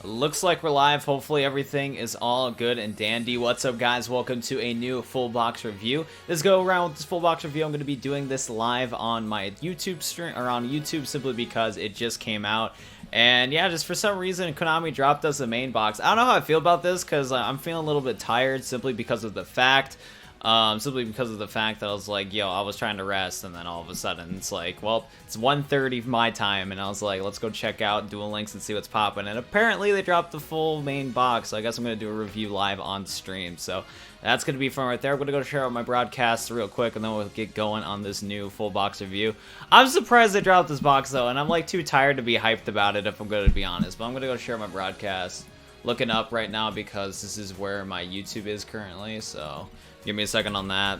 Looks like we're live. Hopefully everything is all good and dandy. What's up, guys? Welcome to a new full box review. This go around with this full box review. I'm going to be doing this live on my YouTube stream, or on YouTube, simply because it just came out. And yeah, just for some reason, Konami dropped us the main box. I don't know how I feel about this, because I'm feeling a little bit tired simply because of the fact that I was like, yo, I was trying to rest, and then all of a sudden it's like, well, it's 1:30 my time, and I was like, let's go check out Duel Links and see what's popping. And apparently they dropped the full main box, so I guess I'm going to do a review live on stream. So that's going to be fun right there. I'm going to go share out my broadcast real quick, and then we'll get going on this new full box review. I'm surprised they dropped this box, though, and I'm like too tired to be hyped about it, if I'm going to be honest. But I'm going to go share my broadcast. Looking up right now because this is where my YouTube is currently, so give me a second on that.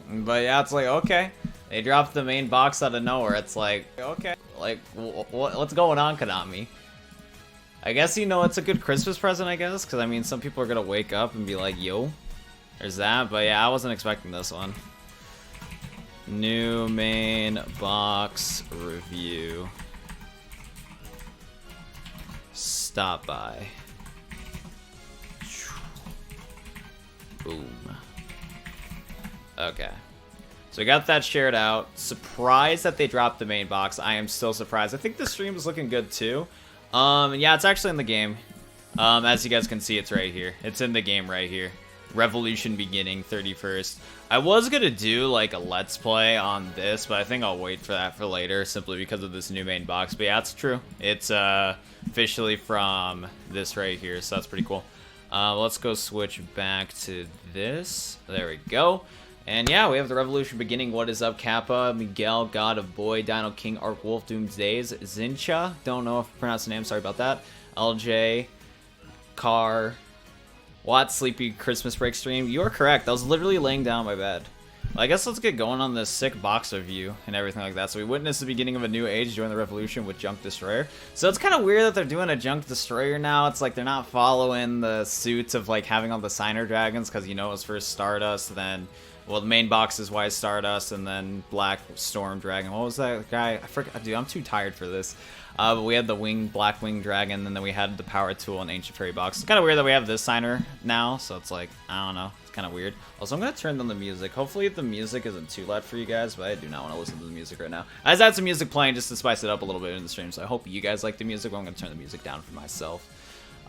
But yeah, it's like, okay, they dropped the main box out of nowhere. It's like, okay, like, what's going on, Konami? I guess, you know, it's a good Christmas present, I guess, because I mean, some people are gonna wake up and be like, yo, there's that. But yeah, I wasn't expecting this one. New main box review. Stop by. Boom. Okay. So we got that shared out. Surprised that they dropped the main box. I am still surprised. I think the stream is looking good too. Yeah, it's actually in the game. As you guys can see, it's right here. It's in the game right here. Revolution beginning 31st. I was gonna do like a let's play on this, but I think I'll wait for that for later, simply because of this new main box. But yeah, it's true. It's officially from this right here, so that's pretty cool. Let's go switch back to this. There we go. And yeah, we have the Revolution beginning. What is up, Kappa, Miguel, God of Boy, Dino King, Arc Wolf, Doomsdays, Zincha. Don't know if I pronounced the name. Sorry about that. LJ, Car, Watt, Sleepy Christmas Break stream. You are correct. I was literally laying down my bed. Well, I guess let's get going on this sick box review and everything like that. So we witnessed the beginning of a new age during the Revolution with Junk Destroyer. So it's kind of weird that they're doing a Junk Destroyer now. It's like they're not following the suits of like having all the Signer Dragons, because you know it was first Stardust, then, well, the main box is White Stardust, and then Black Storm Dragon. What was that guy? I forgot. Dude, I'm too tired for this. But we had the Black Wing Dragon, and then we had the Power Tool and Ancient Fairy box. It's kind of weird that we have this signer now, so it's like, I don't know. It's kind of weird. Also, I'm going to turn down the music. Hopefully the music isn't too loud for you guys, but I do not want to listen to the music right now. I just had some music playing just to spice it up a little bit in the stream, so I hope you guys like the music, but I'm going to turn the music down for myself.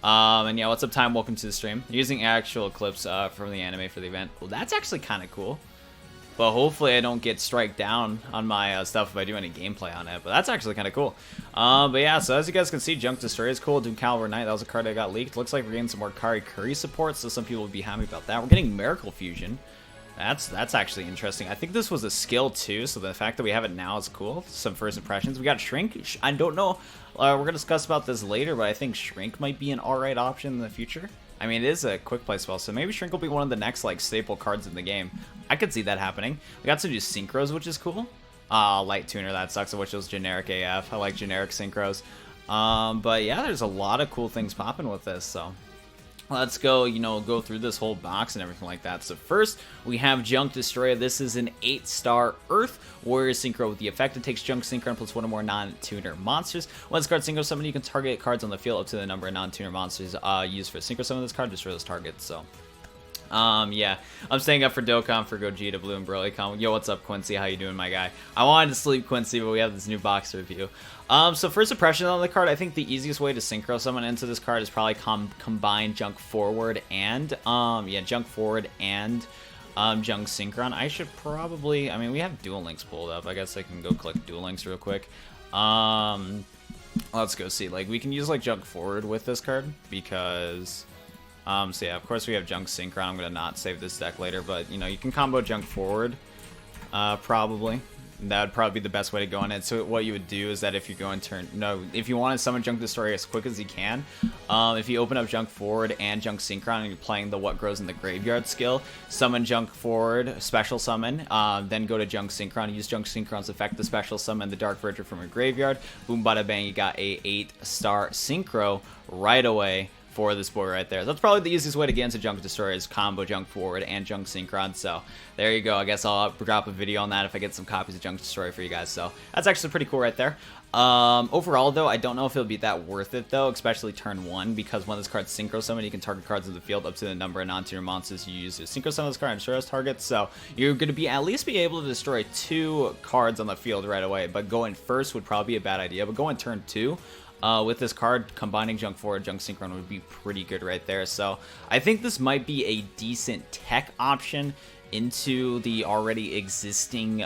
And yeah, what's up, Time? Welcome to the stream. Using actual clips from the anime for the event. Well, that's actually kind of cool. But hopefully I don't get strike down on my stuff if I do any gameplay on it. But that's actually kind of cool. But yeah, so as you guys can see, Junk Destroyer is cool. Doom Caliber Knight, that was a card that got leaked. Looks like we're getting some more Kari Curry support, so some people will be happy about that. We're getting Miracle Fusion. That's actually interesting. I think this was a skill too, so the fact that we have it now is cool. Some first impressions. We got Shrink. I don't know. We're going to discuss about this later, but I think Shrink might be an alright option in the future. I mean, it is a quick play spell, so maybe Shrink will be one of the next like staple cards in the game. I could see that happening. We got to do synchros, which is cool. Light Tuner, that sucks, which was generic AF. I like generic synchros. But yeah, there's a lot of cool things popping with this, so let's go, you know, go through this whole box and everything like that. So first, we have Junk Destroyer. This is an 8-star Earth Warrior Synchro with the effect. It takes Junk Synchro and plus one or more non-tuner monsters. When this card Synchro Summon, you can target cards on the field up to the number of non-tuner monsters used for Synchro Summon. This card destroy those targets, so yeah, I'm staying up for Dokkan, for Gogeta, Blue, and Brolycon. Yo, what's up, Quincy? How you doing, my guy? I wanted to sleep, Quincy, but we have this new box review. So first impression on the card, I think the easiest way to Synchro Summon into this card is probably combine Junk Forward and, Junk Forward and, Junk Synchron. I should probably, I mean, we have Duel Links pulled up. I guess I can go click Duel Links real quick. Let's go see. Like, we can use, like, Junk Forward with this card because so yeah, of course we have Junk Synchron. I'm gonna not save this deck later, but you know, you can combo Junk Forward, probably. That would probably be the best way to go on it. So what you would do is that if you go and if you want to summon Junk Destroyer as quick as you can, if you open up Junk Forward and Junk Synchron and you're playing the What Grows in the Graveyard skill, summon Junk Forward, special summon, then go to Junk Synchron, use Junk Synchron's effect to special summon the Dark Verger from your graveyard. Boom, bada bang, you got a 8-star Synchro right away for this boy right there. That's probably the easiest way to get into Junk Destroyer is combo Junk Forward and Junk Synchron. So there you go. I guess I'll drop a video on that if I get some copies of Junk Destroyer for you guys. So that's actually pretty cool right there. Overall though, I don't know if it'll be that worth it though, especially turn 1, because when this card's Synchro Summon, you can target cards in the field up to the number of non-tuner monsters you use to Synchro Summon this card and Stardust targets. So you're going to be at least be able to destroy 2 cards on the field right away, but going first would probably be a bad idea. But going turn 2, with this card, combining Junk Forward, Junk Synchron would be pretty good right there. So I think this might be a decent tech option into the already existing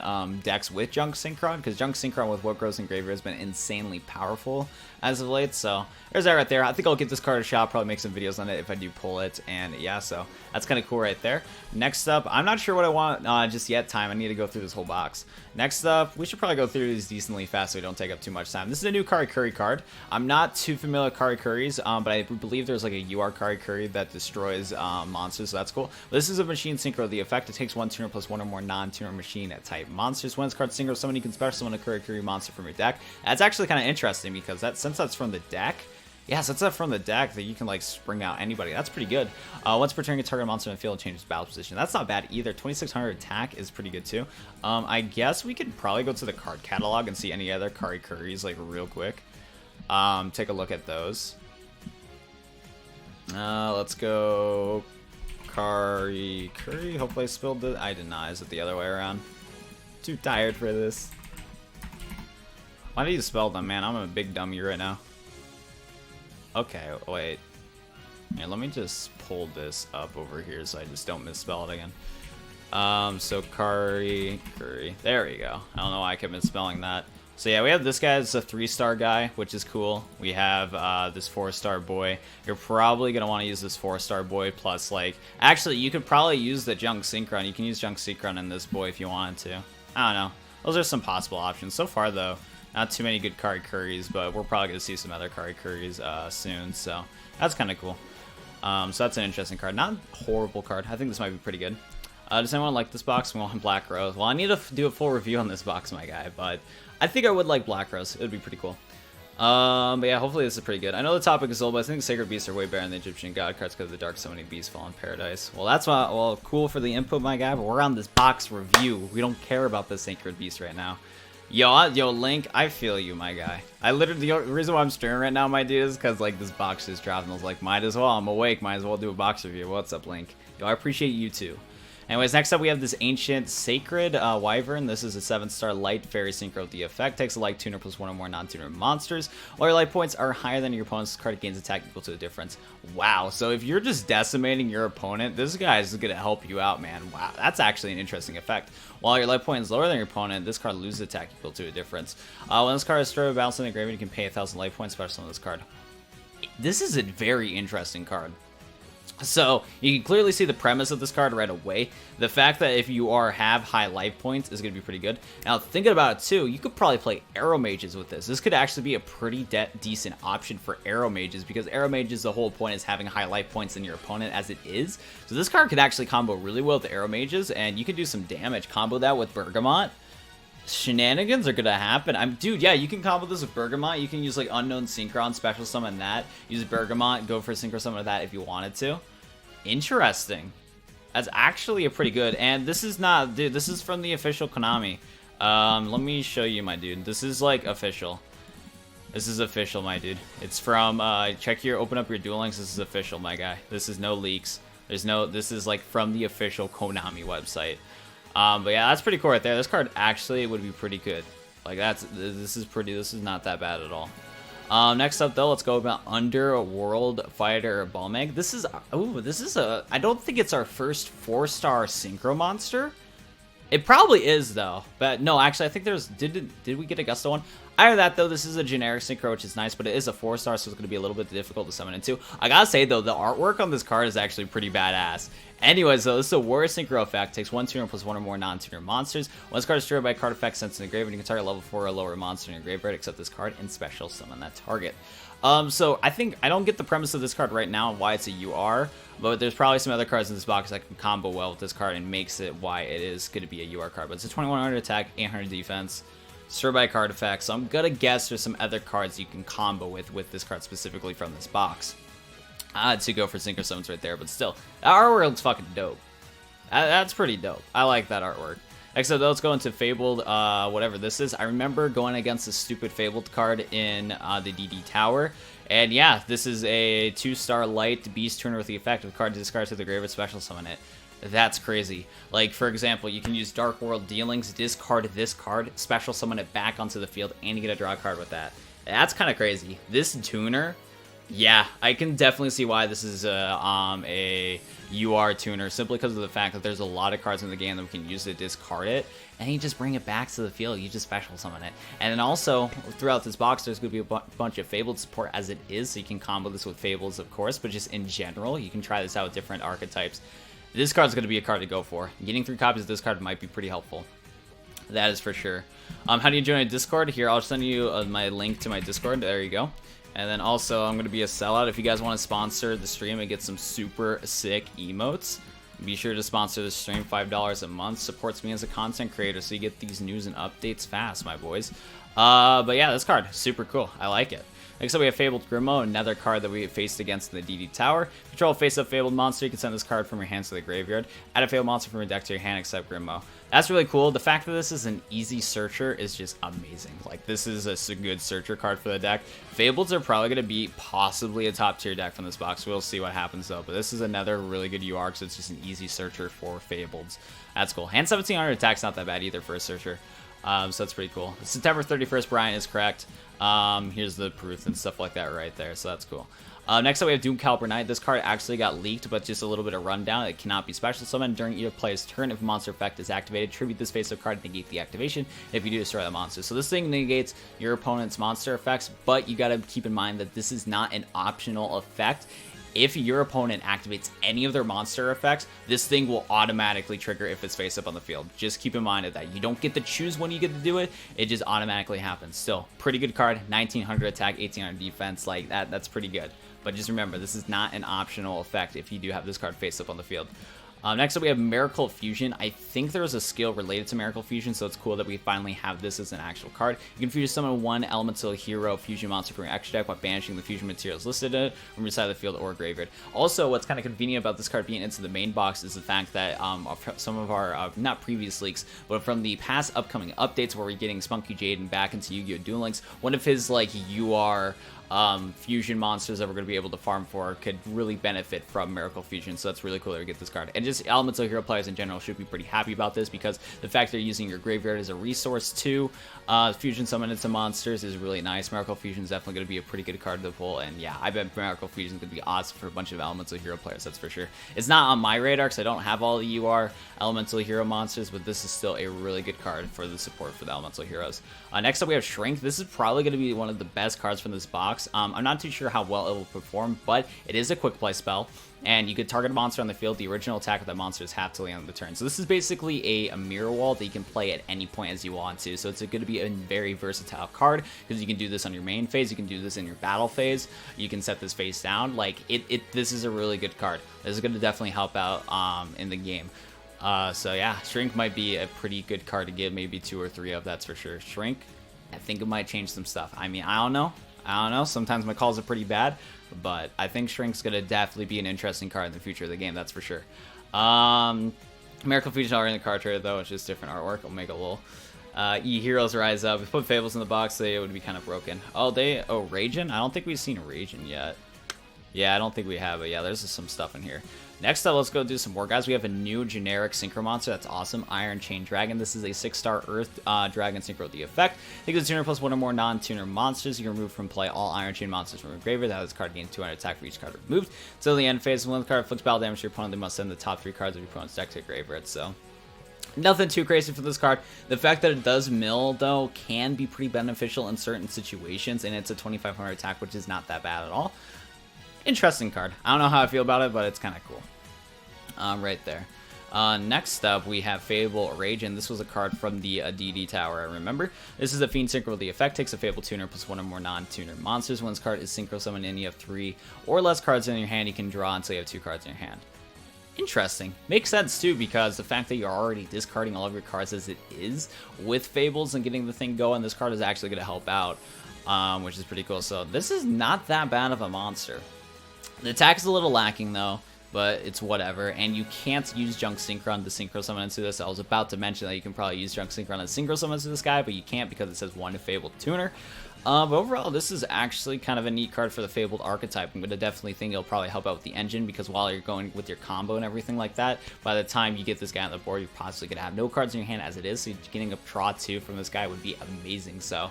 decks with Junk Synchron, because Junk Synchron with what grows in Graveyard has been insanely powerful as of late. So there's that right there. I think I'll give this card a shot, probably make some videos on it if I do pull it, and yeah, so that's kind of cool right there. Next up, I'm not sure what I want just yet. I need to go through this whole box. Next up, we should probably go through these decently fast so we don't take up too much time. This is a new Karikuri card. I'm not too familiar with Karikuris, but I believe there's like a UR Karikuri that destroys monsters, so that's cool. This is a machine synchro. The effect, it takes 1 tuner plus 1 or more non-tuner machine type monsters. When this card synchro summon, you can special summon a Karikuri monster from your deck. That's actually kind of interesting because since that's from the deck, yeah, since that's from the deck, that you can like spring out anybody. That's pretty good. Once per turn, you target a monster in the field and changes battle position. That's not bad either. 2600 attack is pretty good too. I guess we could probably go to the card catalog and see any other Karikuris like real quick. Take a look at those. Let's go Karikuri. Hopefully I spilled it. I did not. Is it the other way around? Too tired for this. Why did you spell them, man? I'm a big dummy right now. Okay, wait. Yeah, let me just pull this up over here so I just don't misspell it again. So Karikuri. There we go. I don't know why I kept misspelling that. So yeah, we have this guy as a 3-star guy, which is cool. We have this 4-star boy. You're probably going to want to use this 4-star boy plus, like... Actually, you could probably use the Junk Synchron. You can use Junk Synchron in this boy if you wanted to. I don't know. Those are some possible options. So far, though, not too many good Karikuris, but we're probably going to see some other Karikuris soon, so that's kind of cool. So that's an interesting card. Not a horrible card. I think this might be pretty good. Does anyone like this box? We want Black Rose. Well, I need to do a full review on this box, my guy, but I think I would like Black Rose. It would be pretty cool. But yeah, hopefully this is pretty good. I know the topic is old, but I think the Sacred Beasts are way better than the Egyptian God cards because of the Dark Summoning Beast Fall in Paradise. Well, that's well, cool for the input, my guy, but we're on this box review. We don't care about the Sacred Beast right now. Yo, Link, I feel you, my guy. I literally, the reason why I'm streaming right now, my dude, is because, like, this box just dropped, and I was like, might as well, I'm awake, might as well do a box review. What's up, Link? Yo, I appreciate you, too. Anyways, next up we have this Ancient Sacred Wyvern. This is a 7-star Light Fairy Synchro. The effect takes a Light Tuner plus 1 or more non-tuner monsters. All your life points are higher than your opponent's card, gains attack equal to the difference. Wow, so if you're just decimating your opponent, this guy is going to help you out, man. Wow, that's actually an interesting effect. While your life point is lower than your opponent, this card loses attack equal to a difference. When this card is destroyed or balanced in the graveyard, you can pay 1,000 life points special on this card. This is a very interesting card. So, you can clearly see the premise of this card right away. The fact that if you have high life points is going to be pretty good. Now, thinking about it too, you could probably play Arrow Mages with this. This could actually be a pretty decent option for Arrow Mages, because Arrow Mages, the whole point is having high life points than your opponent as it is. So this card could actually combo really well with Arrow Mages, and you could do some damage. Combo that with Bergamot. Shenanigans are gonna happen. Dude, yeah, you can combo this with Bergamot. You can use like Unknown Synchron, special summon that. Use Bergamot, go for a Synchro Summon of that if you wanted to. Interesting. That's actually a pretty good. And this is not, dude, this is from the official Konami. Let me show you, my dude. This is like official. This is official, my dude. It's from, check here, open up your Duel Links. This is official, my guy. This is no leaks. This is like from the official Konami website. But yeah, that's pretty cool right there. This card actually would be pretty good. Like this is not that bad at all. Next up though, let's go about Underworld Fighter Balmeg. This is I don't think it's our first 4-star Synchro monster. It probably is though, but no, actually I think did we get a Gusto one? Either that though, this is a generic Synchro, which is nice, but it is a 4-star, so it's going to be a little bit difficult to summon into. I gotta say though, the artwork on this card is actually pretty badass. Anyways, though, this is a Warrior Synchro effect. Takes 1 tuner plus 1 or more non-tuner monsters. When this card is destroyed by a card effect sent in the graveyard, you can target level 4 or lower monster in your graveyard, except this card, and special summon that target. So I think I don't get the premise of this card right now, why it's a UR, but there's probably some other cards in this box that can combo well with this card and makes it why it is going to be a UR card. But it's a 2100 attack, 800 defense, destroyed by a card effect. So I'm gonna guess there's some other cards you can combo with this card specifically from this box. to go for Synchro Summons right there, but still, that artwork looks fucking dope. That's pretty dope. I like that artwork. Except let's go into Fabled, whatever this is. I remember going against the stupid Fabled card in the DD Tower. And yeah, this is a 2-star light beast tuner with the effect of the card discard to the graveyard, special summon it. That's crazy. Like, for example, you can use Dark World Dealings, discard this card, special summon it back onto the field, and you get a draw card with that. That's kind of crazy. This tuner, yeah, I can definitely see why this is a UR tuner, simply because of the fact that there's a lot of cards in the game that we can use to discard it, and you just bring it back to the field, you just special summon it. And then also, throughout this box, there's going to be a bunch of Fabled support as it is, so you can combo this with Fables, of course, but just in general, you can try this out with different archetypes. This card's going to be a card to go for. Getting 3 copies of this card might be pretty helpful. That is for sure. How do you join a Discord? Here, I'll send you my link to my Discord. There you go. And then also, I'm going to be a sellout. If you guys want to sponsor the stream and get some super sick emotes, be sure to sponsor the stream. $5 a month supports me as a content creator, so you get these news and updates fast, my boys. But yeah, this card, super cool. I like it. Next up, we have Fabled Grimm, another card that we faced against in the DD Tower. Control a face-up Fabled monster. You can send this card from your hands to the graveyard. Add a Fabled monster from your deck to your hand except Grimmo. That's really cool. The fact that this is an easy searcher is just amazing. Like, this is a good searcher card for the deck. Fableds are probably going to be possibly a top-tier deck from this box. We'll see what happens, though. But this is another really good UR, because it's just an easy searcher for Fableds. That's cool. Hand 1700 attack's not that bad either for a searcher. So that's pretty cool. September 31st, Brian is correct. Here's the proof and stuff like that right there, so that's cool. Next up, we have Doom Caliber Knight. This card actually got leaked, but just a little bit of rundown. It cannot be special summoned during either player's turn. If a monster effect is activated, tribute this face-up card to negate the activation. If you do, destroy the monster. So this thing negates your opponent's monster effects, but you gotta keep in mind that this is not an optional effect. If your opponent activates any of their monster effects, this thing will automatically trigger if it's face up on the field. Just keep in mind of that. You don't get to choose when you get to do it. It just automatically happens. Still, pretty good card. 1900 attack, 1800 defense. Like, that's pretty good. But just remember, this is not an optional effect if you do have this card face up on the field. Next up, we have Miracle Fusion. I think there's a skill related to Miracle Fusion, so it's cool that we finally have this as an actual card. You can fusion summon one elemental hero fusion monster from your extra deck by banishing the fusion materials listed in it from your side of the field or graveyard. Also, what's kind of convenient about this card being into the main box is the fact that some of our, not previous leaks, but from the past upcoming updates where we're getting Spunky Jaden back into Yu-Gi-Oh! Duel Links, one of his, like, UR fusion monsters that we're going to be able to farm for could really benefit from Miracle Fusion, so that's really cool that we get this card. And just elemental hero players in general should be pretty happy about this, because the fact they're using your graveyard as a resource to fusion summon into monsters is really nice. Miracle Fusion is definitely going to be a pretty good card to pull, and yeah, I bet Miracle Fusion is going to be awesome for a bunch of elemental hero players, that's for sure. It's not on my radar because I don't have all the UR elemental hero monsters, but this is still a really good card for the support for the elemental heroes. Next up, we have Shrink. This is probably going to be one of the best cards from this box. I'm not too sure how well it will perform, but it is a quick play spell, and you can target a monster on the field. The original attack of that monster is half till the end of the turn. So this is basically a mirror wall that you can play at any point as you want to. So it's going to be a very versatile card, because you can do this on your main phase, you can do this in your battle phase, you can set this face down. Like, this is a really good card. This is going to definitely help out in the game. So yeah, Shrink might be a pretty good card to get maybe 2 or 3 of, that's for sure. Shrink, I think it might change some stuff. I mean, I don't know. Sometimes my calls are pretty bad, but I think Shrink's going to definitely be an interesting card in the future of the game, that's for sure. Miracle Fusion already in the card trader, though. It's just different artwork. I'll make a little. E-Heroes Rise Up. We put Fables in the box, so it would be kind of broken. Oh, Ragin? I don't think we've seen Ragin yet. Yeah, I don't think we have, but yeah, there's some stuff in here. Next up, let's go do some more, guys. We have a new generic Synchro monster. That's awesome. Iron Chain Dragon. This is a 6-star Earth Dragon Synchro with the effect. Think of the tuner plus 1 or more non-tuner monsters. You can remove from play all Iron Chain monsters from your graveyard. That this card gains 200 attack for each card removed. Until the end phase, when the card inflicts battle damage to your opponent, they must send the top 3 cards of your opponent's deck to your graveyard. So, nothing too crazy for this card. The fact that it does mill, though, can be pretty beneficial in certain situations, and it's a 2500 attack, which is not that bad at all. Interesting card. I don't know how I feel about it, but it's kind of cool. Right there. Next up, we have Fable Ragin. This was a card from the DD Tower, I remember. This is a Fiend Synchro with the effect. Takes a Fable tuner plus 1 or more non-tuner monsters. When this card is Synchro summoned and you have 3 or less cards in your hand, you can draw until you have 2 cards in your hand. Interesting. Makes sense, too, because the fact that you're already discarding all of your cards as it is with Fables and getting the thing going, this card is actually going to help out, which is pretty cool. So this is not that bad of a monster. The attack's a little lacking though, but it's whatever. And you can't use Junk Synchron to Synchro Summon into this. I was about to mention that you can probably use Junk Synchron to Synchro Summon into this guy, but you can't because it says 1 Fabled Tuner. But overall, this is actually kind of a neat card for the Fabled archetype. I'm going to definitely think it'll probably help out with the engine, because while you're going with your combo and everything like that, by the time you get this guy on the board, you're possibly going to have no cards in your hand as it is, so getting a draw 2 from this guy would be amazing. So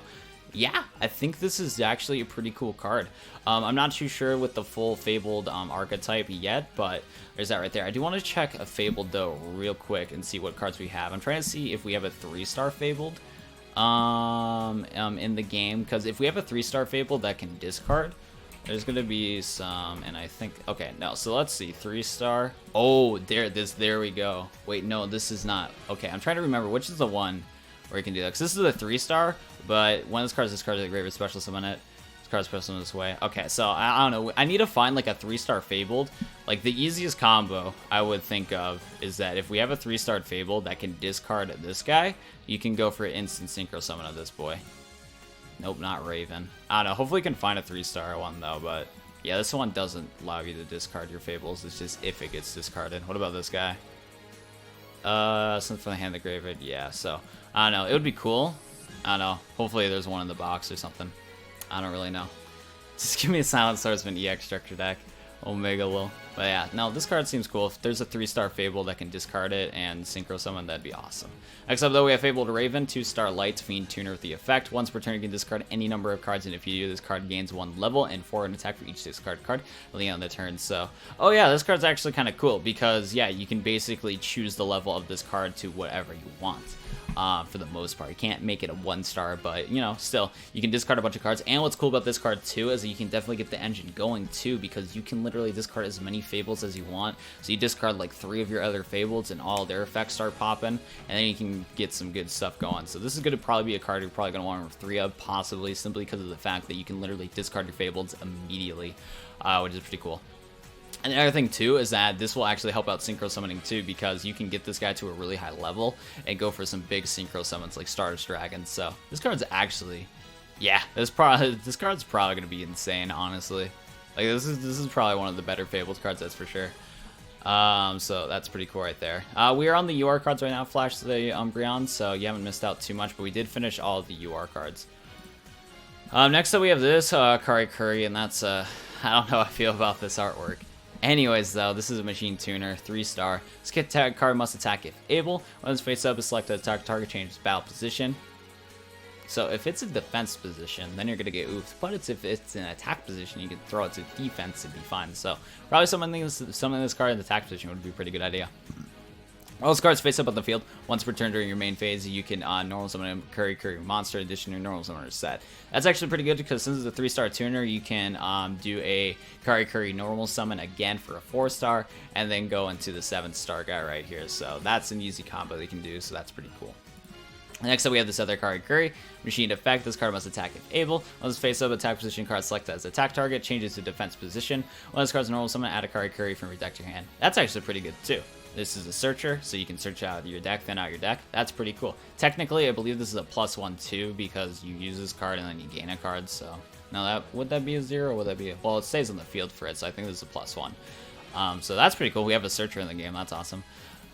yeah, I think this is actually a pretty cool card. I'm not too sure with the full Fabled archetype yet, but there's that right there. I do want to check a Fabled though real quick and see what cards we have. I'm trying to see if we have a 3-star Fabled in the game, because if we have a 3-star Fabled that can discard, there's gonna be some, and I think, okay, no, so let's see, 3-star. Oh, there we go. Wait, no, this is not. Okay, I'm trying to remember which is the one where you can do that, because this is a 3-star, but when this card is discarded, the graveyard special summon it. This card's special summon this way. Okay, so I don't know. I need to find like a 3-star Fabled. Like the easiest combo I would think of is that if we have a 3-star Fabled that can discard this guy, you can go for an instant synchro summon of this boy. Nope, not Raven. I don't know. Hopefully, we can find a 3-star one though. But yeah, this one doesn't allow you to discard your Fables. It's just if it gets discarded. What about this guy? Something from the hand of the graveyard. Yeah. So I don't know. It would be cool. I don't know. Hopefully, there's one in the box or something. I don't really know. Just give me a Silent Swordsman EX structure deck. Omega will. But yeah, no, this card seems cool. If there's a 3-star Fable that can discard it and Synchro Summon, that'd be awesome. Next up, though, we have Fabled Raven, 2-star Light Fiend Tuner with the effect. Once per turn, you can discard any number of cards, and if you do, this card gains 1 level and 4 in attack for each discard card at the end of the turn. So, oh yeah, this card's actually kind of cool because, yeah, you can basically choose the level of this card to whatever you want. For the most part, you can't make it a 1-star, but you know, still, you can discard a bunch of cards. And what's cool about this card too is that you can definitely get the engine going too, because you can literally discard as many Fables as you want. So you discard like 3 of your other Fables, and all their effects start popping, and then you can get some good stuff going. So this is going to probably be a card you're probably going to want 3 of, possibly, simply because of the fact that you can literally discard your Fables immediately, which is pretty cool. And the other thing too is that this will actually help out Synchro Summoning too, because you can get this guy to a really high level and go for some big Synchro Summons like Stardust Dragon. So this card's actually, yeah, this card's probably gonna be insane, honestly. Like this is probably one of the better Fables cards, that's for sure. So that's pretty cool right there. We are on the UR cards right now, Flash the Umbreon, so you haven't missed out too much, but we did finish all of the UR cards. Next up we have this Kari Curry, and that's I don't know how I feel about this artwork. Anyways, though, this is a Machine Tuner, 3-star. This card must attack if able. When it's face up, is selected attack target, changes battle position. So if it's a defense position, then you're gonna get oofed. But if it's an attack position, you can throw it to defense and be fine. So probably summoning this card in the attack position would be a pretty good idea. All those cards face up on the field. Once per turn during your main phase, you can normal summon a Curry monster in addition to your normal summoner set. That's actually pretty good because since it's a 3-star tuner, you can do a Curry normal summon again for a 4-star, and then go into the 7-star guy right here. So that's an easy combo they can do, so that's pretty cool. Next up, we have this other Curry Machine Effect. This card must attack if able. When this face up, attack position card selected as attack target, changes to defense position. When this card's normal summon, add a Curry from your deck to your hand. That's actually pretty good too. This is a searcher, so you can search out your deck, thin out your deck. That's pretty cool. Technically, I believe this is a +1 too, because you use this card and then you gain a card. So now would that be a 0 or would that be a, well, it stays on the field for it, so I think this is a +1. So that's pretty cool. We have a searcher in the game. That's awesome.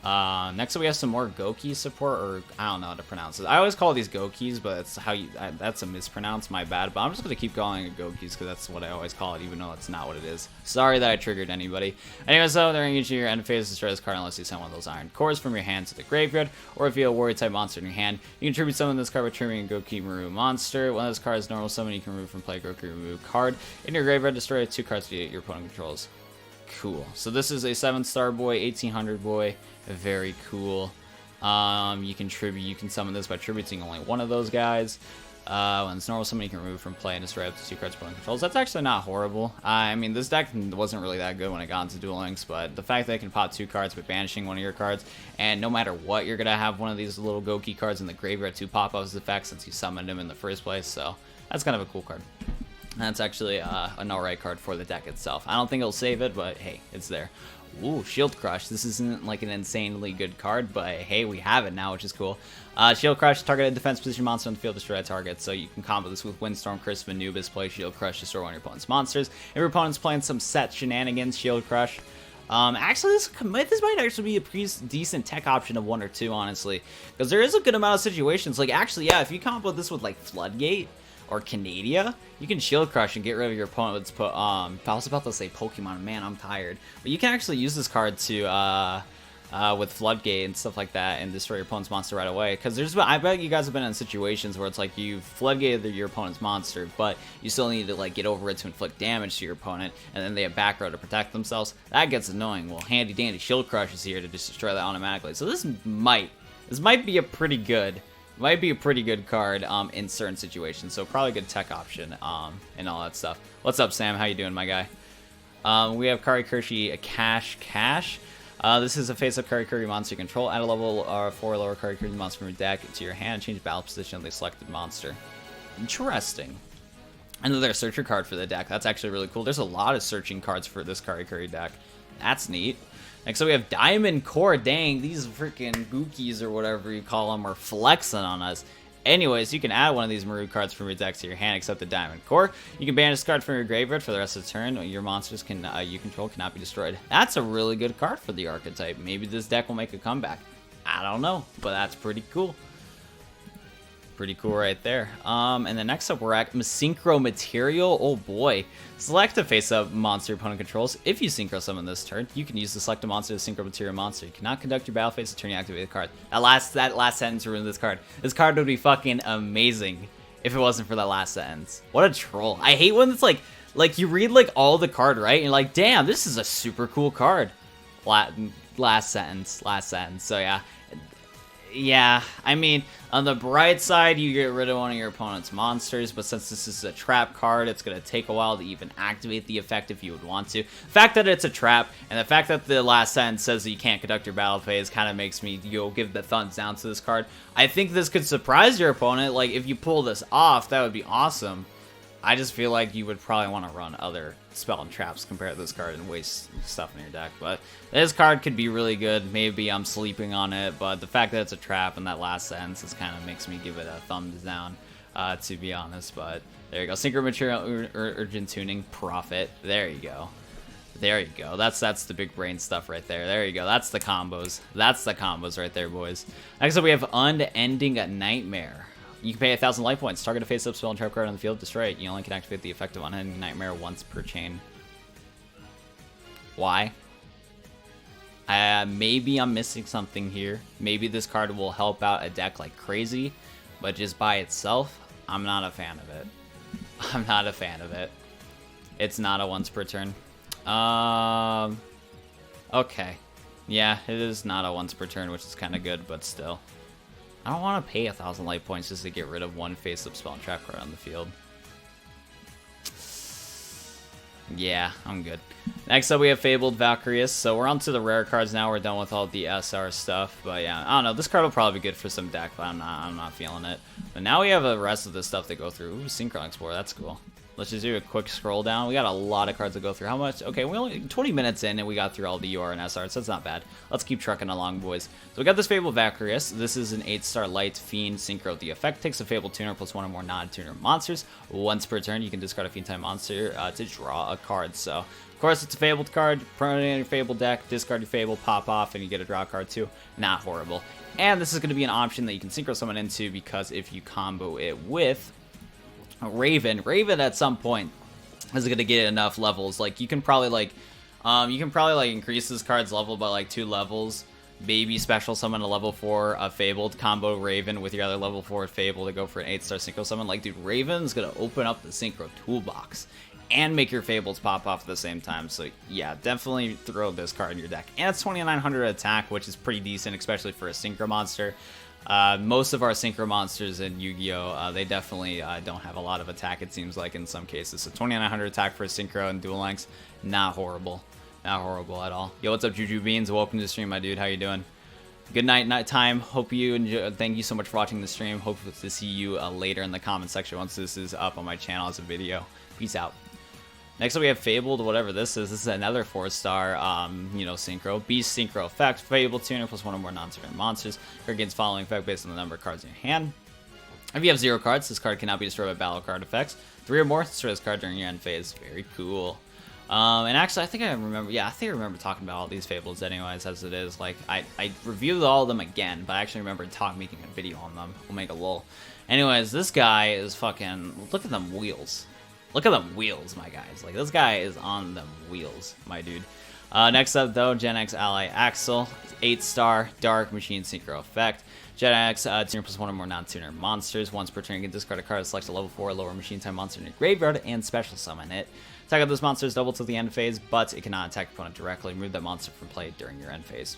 Next up we have some more Goki support, or I don't know how to pronounce it. I always call these Gokis, but it's how you, that's a mispronounce, my bad. But I'm just going to keep calling it Gokis because that's what I always call it, even though that's not what it is. Sorry that I triggered anybody. Anyways, though, during each of your end phase, destroy this card unless you send one of those iron cores from your hand to the graveyard, or if you have a warrior type monster in your hand, you can tribute summon this card by triggering a Goki Maru monster. When this card is normal summon, you can remove from play Goki remove card in your graveyard, destroy 2 cards your opponent controls. Cool. So this is a 7-star boy, 1800 boy. Very cool. You can summon this by tributing only one of those guys. When it's normal summon, you can remove from play and destroy up to 2 cards opponent controls. That's actually not horrible. I mean, this deck wasn't really that good when it got into Duel Links, but the fact that it can pop 2 cards by banishing one of your cards, and no matter what, you're gonna have one of these little Goki cards in the graveyard to pop up as effect since you summoned him in the first place. So that's kind of a cool card. That's actually an alright card for the deck itself. I don't think it'll save it, but hey, it's there. Ooh, Shield Crush. This isn't like an insanely good card, but hey, we have it now, which is cool. Shield Crush, targeted defense position monster on the field, destroy that target. So you can combo this with Windstorm, Curse of Anubis, play Shield Crush, destroy one of your opponent's monsters. If your opponent's playing some set shenanigans, Shield Crush. Actually, this might actually be a pretty decent tech option of 1 or 2, honestly. Because there is a good amount of situations. Like, actually, yeah, if you combo this with, like, Floodgate or Canadia, you can Shield Crush and get rid of your opponent. Let's put, I was about to say Pokemon, man, I'm tired. But you can actually use this card to, with Floodgate and stuff like that and destroy your opponent's monster right away. Because I bet you guys have been in situations where it's like you've Floodgated your opponent's monster, but you still need to, like, get over it to inflict damage to your opponent, and then they have back row to protect themselves. That gets annoying. Well, handy dandy Shield Crush is here to just destroy that automatically. So this might be a pretty good card in certain situations, so probably a good tech option and all that stuff. What's up, Sam? How you doing, my guy? We have Kari Kirshi, a Cash. This is a face-up Kari Kirby monster you control. Add a level 4 lower Kari Kirby monster from your deck to your hand and change battle position of the selected monster. Interesting. Another searcher card for the deck. That's actually really cool. There's a lot of searching cards for this Kari Kirby deck. That's neat. Next up, we have Diamond Core. Dang, these freaking gookies or whatever you call them are flexing on us. Anyways, you can add one of these Maru cards from your deck to your hand except the Diamond Core. You can banish this card from your graveyard for the rest of the turn. Your monsters you control cannot be destroyed. That's a really good card for the archetype. Maybe this deck will make a comeback. I don't know, but that's pretty cool. Pretty cool right there. And then next up, we're at Synchro Material. Oh boy. Select a face-up monster your opponent controls. If you Synchro summon this turn, you can use the select a monster to Synchro Material monster. You cannot conduct your battle phase until you activate the card. That last sentence ruined this card. This card would be fucking amazing if it wasn't for that last sentence. What a troll. I hate when it's like you read like all the card, right? And you're like, damn, this is a super cool card. Last sentence. So yeah. Yeah, I mean, on the bright side, you get rid of one of your opponent's monsters, but since this is a trap card, it's going to take a while to even activate the effect if you would want to. The fact that it's a trap, and the fact that the last sentence says that you can't conduct your battle phase kind of makes me, give the thumbs down to this card. I think this could surprise your opponent. Like, if you pull this off, that would be awesome. I just feel like you would probably want to run other spell and traps compared to this card and waste stuff in your deck. But this card could be really good. Maybe I'm sleeping on it, but the fact that it's a trap and that last sentence is kind of makes me give it a thumbs down, to be honest. But there you go. Synchro Material, Urgent Tuning, Profit. There you go. There you go. That's the big brain stuff right there. There you go. That's the combos. That's the combos right there, boys. Next up, we have Unending Nightmare. You can pay 1,000 life points. Target a face-up spell and trap card on the field. Destroy it. You only can activate the effect of Unending Nightmare once per chain. Why? Maybe I'm missing something here. Maybe this card will help out a deck like crazy, but just by itself, I'm not a fan of it. I'm not a fan of it. It's not a once per turn. Okay. Yeah, it is not a once per turn, which is kind of good, but still. I don't want to pay 1,000 life points just to get rid of one face-up spell and trap card on the field. Yeah, I'm good. Next up, we have Fabled Valkyries. So we're on to the rare cards now. We're done with all the SR stuff. But yeah, I don't know. This card will probably be good for some deck, but I'm not feeling it. But now we have the rest of the stuff to go through. Ooh, Synchro Explorer. That's cool. Let's just do a quick scroll down. We got a lot of cards to go through. How much? Okay, we only 20 minutes in, and we got through all the UR and SR, so that's not bad. Let's keep trucking along, boys. So we got this Fabled Valkyries. This is an 8-star Light Fiend Synchro. The effect takes a Fabled Tuner plus one or more non-tuner monsters. Once per turn, you can discard a Fiend-type monster to draw a card. So, of course, it's a Fabled card. Put it in your Fabled deck, discard your Fable, pop off, and you get a draw card too. Not horrible. And this is going to be an option that you can Synchro Summon into because if you combo it with Raven at some point is going to get enough levels. Like, you can probably increase this card's level by like 2 levels. Maybe special summon a level 4 Fabled, combo Raven with your other level 4 Fable to go for an 8-star Synchro Summon. Like, dude, Raven's going to open up the Synchro toolbox and make your Fables pop off at the same time. So yeah, definitely throw this card in your deck. And it's 2,900 attack, which is pretty decent, especially for a Synchro monster. Most of our Synchro monsters in Yu-Gi-Oh! They definitely don't have a lot of attack, it seems like, in some cases. So 2,900 attack for a Synchro and Duel Links, not horrible. Not horrible at all. Yo, what's up, Juju Beans? Welcome to the stream, my dude. How you doing? Good night time. Hope you enjoy. Thank you so much for watching the stream. Hope to see you later in the comment section once this is up on my channel as a video. Peace out. Next up we have Fabled, whatever this is. This is another 4-star, you know, synchro. Beast synchro effect. Fabled tuner plus one or more non-tuner monsters. Card gains following effect based on the number of cards in your hand. If you have 0 cards, this card cannot be destroyed by battle card effects. 3 or more, destroy this card during your end phase. Very cool. And actually, I think I remember talking about all these Fables anyways, as it is. Like, I reviewed all of them again, but I actually remember making a video on them. We'll make a lol. Anyways, this guy is fucking, look at them wheels. Look at them wheels, my guys. Like, this guy is on them wheels, my dude. Next up, though, Gen X Ally Axel. 8-star, Dark Machine Synchro Effect. Gen X, tuner plus one or more non-tuner monsters. Once per turn, you can discard a card that selects a level 4 or lower machine type monster in your graveyard and special summon it. Attack of this monster is double to the end phase, but it cannot attack your opponent directly. Remove that monster from play during your end phase.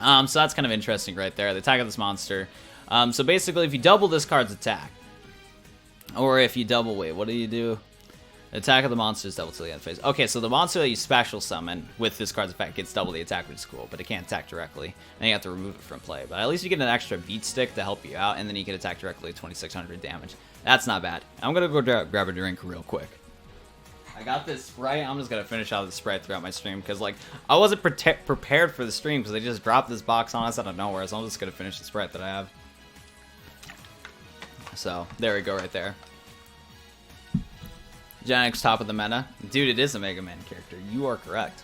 So that's kind of interesting right there. The attack of this monster. So basically, if you double this card's attack, or if you double, wait, what do you do? The attack of the monster is double to the end phase. Okay, so the monster that you special summon with this card's effect gets double the attack, which is cool, but it can't attack directly. And you have to remove it from play. But at least you get an extra beat stick to help you out, and then you can attack directly 2600 damage. That's not bad. I'm going to go grab a drink real quick. I got this Sprite. I'm just going to finish out the Sprite throughout my stream, because like I wasn't prepared for the stream, because they just dropped this box on us out of nowhere, so I'm just going to finish the Sprite that I have. So, there we go right there. Gen X top of the meta. Dude, it is a Mega Man character. You are correct.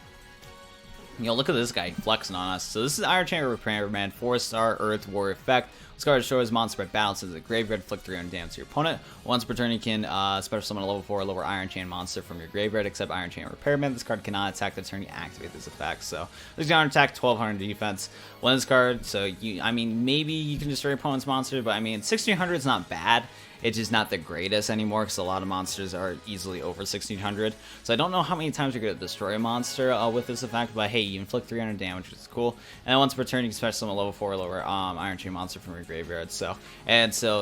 Yo, look at this guy flexing on us. So this is Iron Chain Repairman, 4-star Earth Warrior effect. This card destroys monster by balance into the graveyard, inflict 300 damage to your opponent. Once per turn, you can special summon a level 4 or lower Iron Chain monster from your graveyard, except Iron Chain Repairman. This card cannot attack the turn you activate this effect. So this guy attack 1200 defense. When this card, so I mean, maybe you can destroy your opponent's monster, but I mean, 1600 is not bad. It's just not the greatest anymore, because a lot of monsters are easily over 1600. So I don't know how many times you're going to destroy a monster with this effect, but hey, you inflict 300 damage, which is cool. And then once per turn, you can special summon a level 4 or lower Iron Chain monster from your graveyard. So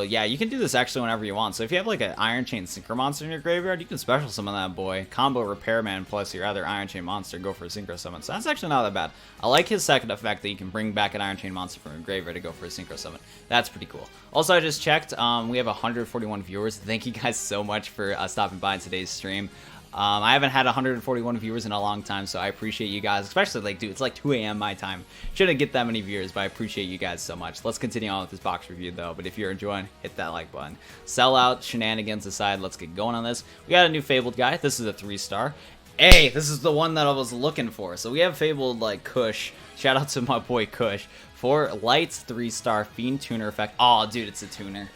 yeah, you can do this actually whenever you want. So if you have like an Iron Chain Synchro monster in your graveyard, you can special summon that boy, combo Repairman plus your other Iron Chain monster, go for a Synchro summon. So that's actually not that bad. I like his second effect that you can bring back an Iron Chain monster from your graveyard to go for a Synchro summon. That's pretty cool. Also, I just checked, we have 141 viewers. Thank you guys so much for stopping by in today's stream. I haven't had 141 viewers in a long time, so I appreciate you guys, especially like, dude, it's like 2 a.m. my time. Shouldn't get that many viewers, but I appreciate you guys so much. Let's continue on with this box review though, but if you're enjoying, hit that like button. Sellout shenanigans aside, let's get going on this. We got a new Fabled guy. This is a 3-star. Hey, this is the one that I was looking for. So we have Fabled like Kush. Shout out to my boy Kush. For Lights 3-star Fiend Tuner effect. Oh, dude, it's a tuner.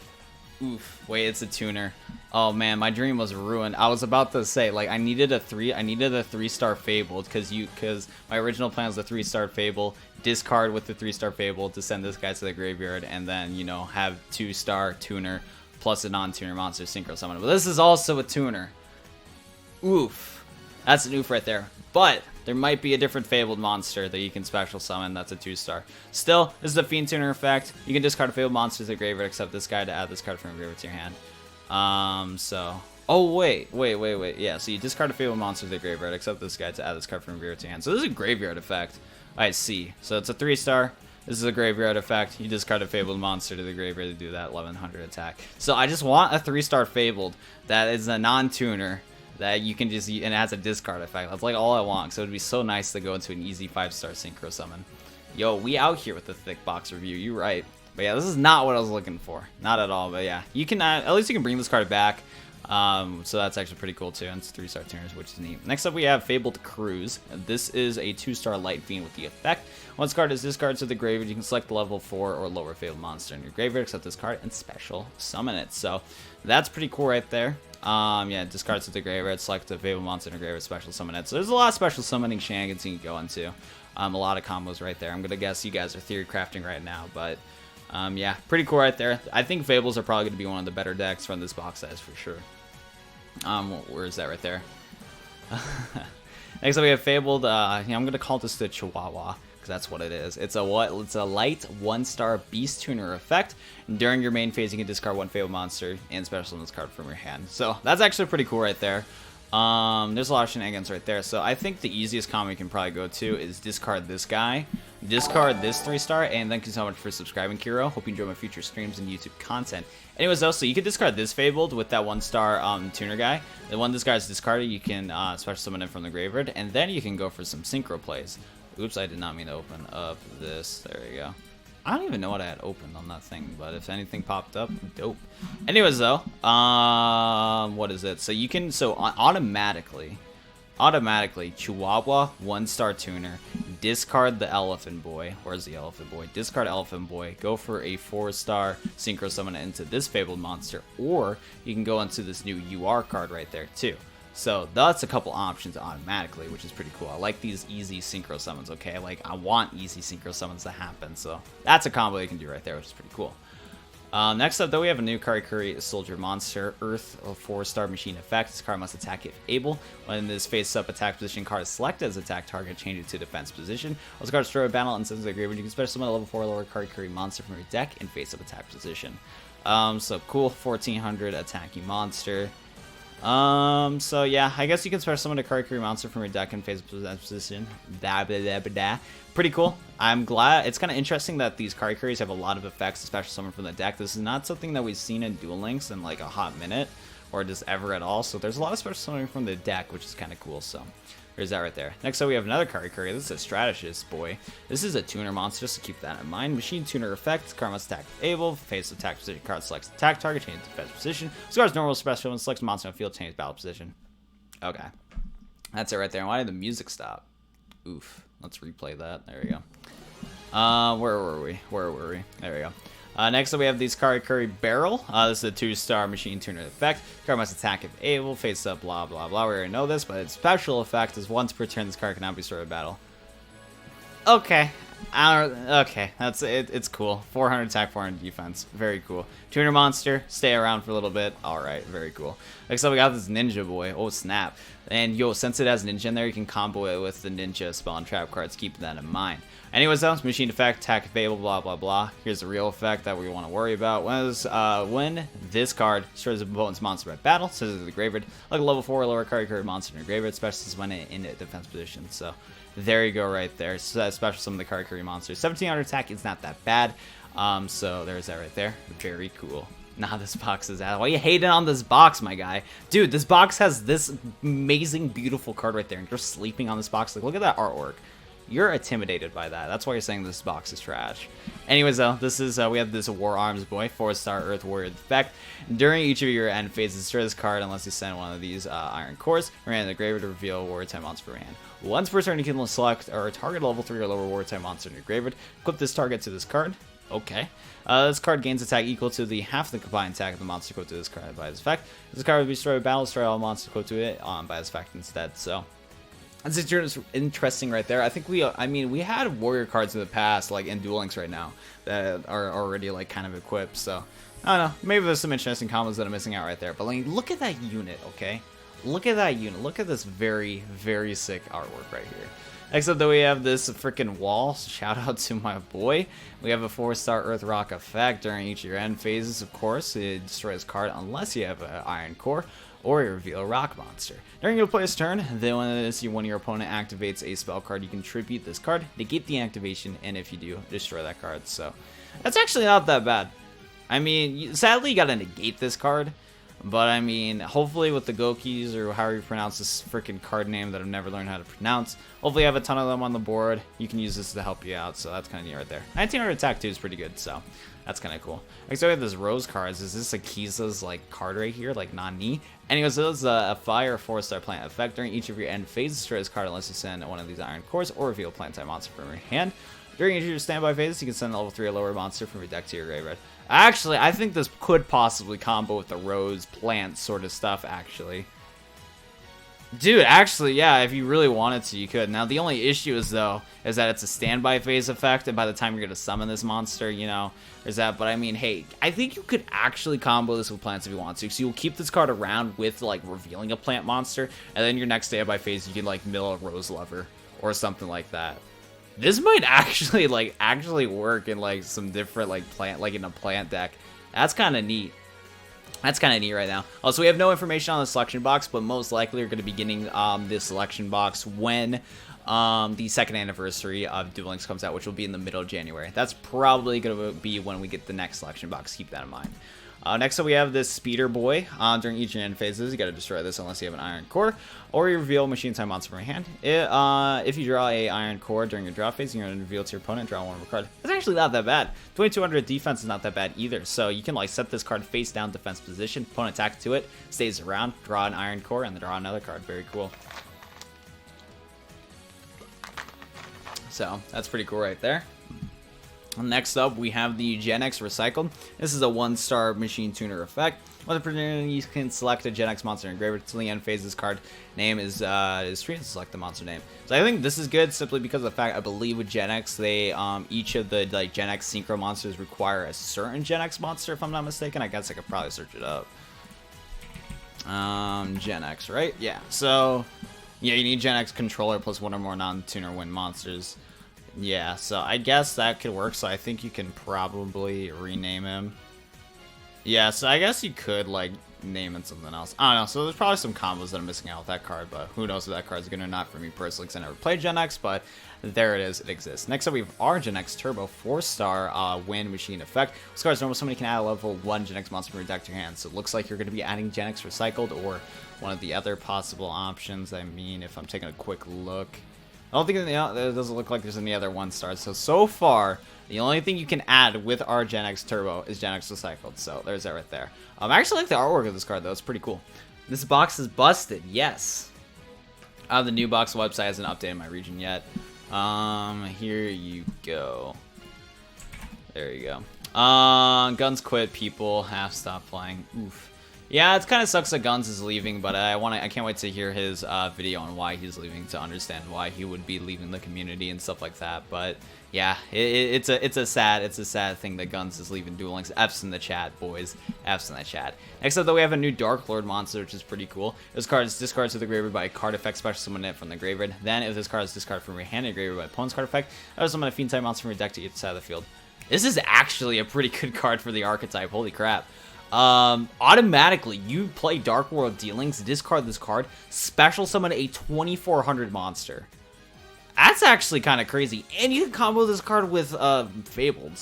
Oof. Wait, it's a tuner. Oh man, my dream was ruined. I was about to say, like, I needed a 3-star Fabled, because my original plan was a 3-star Fable, discard with the 3-star Fable to send this guy to the graveyard, and then, you know, have 2-star tuner plus a non-tuner monster synchro summon. But this is also a tuner. Oof. That's an oof right there. But there might be a different Fabled monster that you can special summon that's a 2-star. Still, this is a Fiend Tuner effect. You can discard a Fabled monster to the graveyard, except this guy to add this card from your graveyard to your hand. Oh, wait. Yeah, so you discard a Fabled monster to the graveyard, except this guy to add this card from your graveyard to your hand. So this is a graveyard effect. I see. So it's a 3-star. This is a graveyard effect. You discard a Fabled monster to the graveyard to do that 1100 attack. So I just want a 3-star Fabled that is a non-tuner that you can just, and it has a discard effect. That's like all I want. So it'd be so nice to go into an easy 5-star synchro summon. Yo, we out here with the thick box review. You're right. But yeah, this is not what I was looking for. Not at all. But yeah, you can at least you can bring this card back. So that's actually pretty cool too. And it's 3-star tuners, which is neat. Next up, we have Fabled Cruise. This is a 2-star Light Fiend with the effect. Once card is discarded to the graveyard, you can select the level 4 or lower Fabled monster in your graveyard, except this card, and special summon it. So that's pretty cool right there. Yeah, discards to the graveyard, select the Fabled monster in your graveyard, special summon it. So there's a lot of special summoning shenanigans you can go into. A lot of combos right there. I'm gonna guess you guys are theory crafting right now, but yeah, pretty cool right there. I think Fables are probably gonna be one of the better decks from this box set for sure. Where is that right there? Next up we have Fabled. Yeah, I'm gonna call this the Chihuahua, because that's what it is. It's a light 1-star Beast Tuner effect. During your main phase, you can discard one Fabled monster and special summon this card from your hand. So that's actually pretty cool right there. There's a lot of shenanigans right there. So I think the easiest combo you can probably go to is discard this guy, discard this 3-star, and thank you so much for subscribing, Kiro. Hope you enjoy my future streams and YouTube content. Anyways, though, so you can discard this Fabled with that 1-star tuner guy. The one this guy's discarded, you can special summon it from the graveyard, and then you can go for some synchro plays. Oops, I did not mean to open up this. There we go. I don't even know what I had opened on that thing, but if anything popped up, dope. Anyways, though, what is it? So you can, automatically, Chihuahua, 1-star tuner, discard the Elephant Boy. Where's the Elephant Boy? Discard Elephant Boy, go for a 4-star synchro summon into this Fabled monster, or you can go into this new UR card right there, too. So that's a couple options automatically, which is pretty cool. I like these easy synchro summons, okay? Like, I want easy synchro summons to happen, so that's a combo you can do right there, which is pretty cool. Next up, though, we have a new Karikuri Soldier monster, Earth, a 4-star machine effect. This card must attack if able. When this face-up attack position card is selected as attack target, change it to defense position. Also, card destroy a battle and sends to the graveyard. You can special summon a level 4 or lower Karikuri monster from your deck in face-up attack position. So cool, 1400 attacking monster. So yeah, I guess you can special summon a Karikuri monster from your deck in face position. Pretty cool. I'm glad. It's kind of interesting that these Karikuris have a lot of effects to special summon from the deck. This is not something that we've seen in Duel Links in like a hot minute, or just ever at all. So there's a lot of special summoning from the deck, which is kind of cool. So there's that right there. Next up, we have another Karikuri. This is a Strategist boy. This is a tuner monster, so keep that in mind. Machine tuner effect. Card must attack able. Face attack position. Card selects attack target. Change defense position. This card's normal special and selects monster on field. Change battle position. Okay. That's it right there. And why did the music stop? Oof. Let's replay that. There we go. Where were we? There we go. Next up, we have these Karikuri Barrel. This is a 2-star machine tuner effect. Card must attack if able, face up, blah, blah, blah. We already know this, but its special effect is once per turn, this card cannot be started battle. Okay. Okay, that's it. It's cool. 400 attack, 400 defense. Very cool. Tuner monster. Stay around for a little bit. Alright, very cool. Next up, we got this Ninja Boy. Oh, snap. And yo, since it has Ninja in there, you can combo it with the Ninja spell and trap cards. Keep that in mind. Anyways, though, machine effect, attack Fable, blah, blah, blah. Here's the real effect that we want to worry about. When this card destroys an opponent's monster by battle, sends it to the graveyard, like a level 4 or lower card monster in your graveyard, especially when it in a defense position. So there you go right there. So special some of the Karikuri monsters. 1700 attack is not that bad. So there's that right there. Very cool. Nah, this box is out. Why are you hating on this box, my guy? Dude, this box has this amazing, beautiful card right there, and you're sleeping on this box. Like, look at that artwork. You're intimidated by that. That's why you're saying this box is trash. Anyways, though, this is we have this War Arms Boy, 4-star Earth Warrior effect. During each of your end phases, destroy this card unless you send one of these Iron Cores. Random the graveyard to reveal a Warrior type monster for hand. Once per turn, you can select or target level 3 or lower Warrior type monster in your graveyard. Equip this target to this card. Okay. This card gains attack equal to the half the combined attack of the monster equipped to this card by this effect. This card will be destroyed by battle, destroy all monsters equipped to it by this effect instead. So that's just interesting right there. I think we had warrior cards in the past, like in Duel Links right now, that are already like kind of equipped. So I don't know. Maybe there's some interesting combos that I'm missing out right there. But like, look at that unit, okay? Look at that unit. Look at this very, very sick artwork right here. Next up, though, we have this freaking wall. Shout out to my boy. We have a 4-star Earth Rock effect during each of your end phases, of course. It destroys card unless you have an Iron Core or you reveal a Rock monster. During your player's turn, then when your opponent activates a spell card, you can tribute this card, negate the activation, and if you do, destroy that card. So that's actually not that bad. I mean, sadly, you gotta negate this card. But I mean, hopefully with the Gokis, or however you pronounce this freaking card name that I've never learned how to pronounce, hopefully you have a ton of them on the board. You can use this to help you out, so that's kind of neat right there. 1900 attack too is pretty good, so that's kind of cool. Like, so we have this Rose cards. Is this Akiza's like card right here, like Nani? Anyways, this is a fire 4-star plant effect. During each of your end phases, destroy this card unless you send one of these Iron Cores or reveal a plant type monster from your hand. During each of your standby phases, you can send a level 3 or lower monster from your deck to your graveyard. Actually, I think this could possibly combo with the rose plant sort of stuff, actually. Dude, actually, yeah, if you really wanted to, you could. Now, the only issue is, though, is that it's a standby phase effect, and by the time you're going to summon this monster, you know, there's that. But, I mean, hey, I think you could actually combo this with plants if you want to. So you'll keep this card around with, like, revealing a plant monster, and then your next standby phase, you can, like, mill a rose lover or something like that. This might actually, work in, like, some different, like, plant, like, in a plant deck. That's kind of neat. That's kind of neat right now. Also, we have no information on the selection box, but most likely we're going to be getting this selection box when the second anniversary of Duel Links comes out, which will be in the middle of January. That's probably going to be when we get the next selection box. Keep that in mind. Next up, we have this Speeder Boy. During each end phases, you got to destroy this unless you have an Iron Core, or you reveal Machine Time monster from your hand. If you draw a Iron Core during your draw phase, you're going to reveal to your opponent, draw one of a card. It's actually not that bad. 2200 defense is not that bad either. So you can like set this card face down defense position, opponent attack to it, stays around, draw an Iron Core, and then draw another card. Very cool. So that's pretty cool right there. Next up, we have the Gen X Recycled. This is a 1-star machine tuner effect. When the opportunity, you can select a Gen X monster engraver until the end phase. This card name is free to select the monster name. So I think this is good simply because of the fact I believe with Gen X, they each of the like Gen X synchro monsters require a certain Gen X monster, if I'm not mistaken. I guess I could probably search it up. Gen X, right? Yeah. So yeah, you need Gen X controller plus one or more non-tuner win monsters. Yeah, so I guess that could work, so I think you can probably rename him. Yeah, so I guess you could, like, name it something else. I don't know, so there's probably some combos that I'm missing out with that card, but who knows if that card's good or not for me personally, because I never played Gen X, but there it is, it exists. Next up, we have our Gen X Turbo 4-star win machine effect. This card's normal, somebody can add a level 1 Gen X monster from your deck to your hand, so it looks like you're going to be adding Gen X Recycled, or one of the other possible options. I mean, if I'm taking a quick look, I don't think it doesn't look like there's any other 1-stars. So far, the only thing you can add with our Gen X Turbo is Gen X Recycled. So there's that right there. I actually like the artwork of this card, though. It's pretty cool. This box is busted. Yes. The new box website hasn't updated my region yet. Here you go. There you go. Guns quit, people. Half stop playing. Oof. Yeah, it kind of sucks that Guns is leaving, but I can't wait to hear his video on why he's leaving, to understand why he would be leaving the community and stuff like that. But yeah, it's a sad thing that Guns is leaving Duel Links. F's in the chat, boys. F's in the chat. Next up, though, we have a new Dark Lord monster, which is pretty cool. This card is discarded to the graveyard by a card effect, special summon it from the graveyard. Then, if this card is discarded from your hand and graveyard by opponent's card effect, I will summon a Fiend type monster from your deck to each side of the field. This is actually a pretty good card for the archetype. Holy crap. Automatically, you play Dark World Dealings, discard this card, special summon a 2400 monster. That's actually kind of crazy. And you can combo this card with Fabled.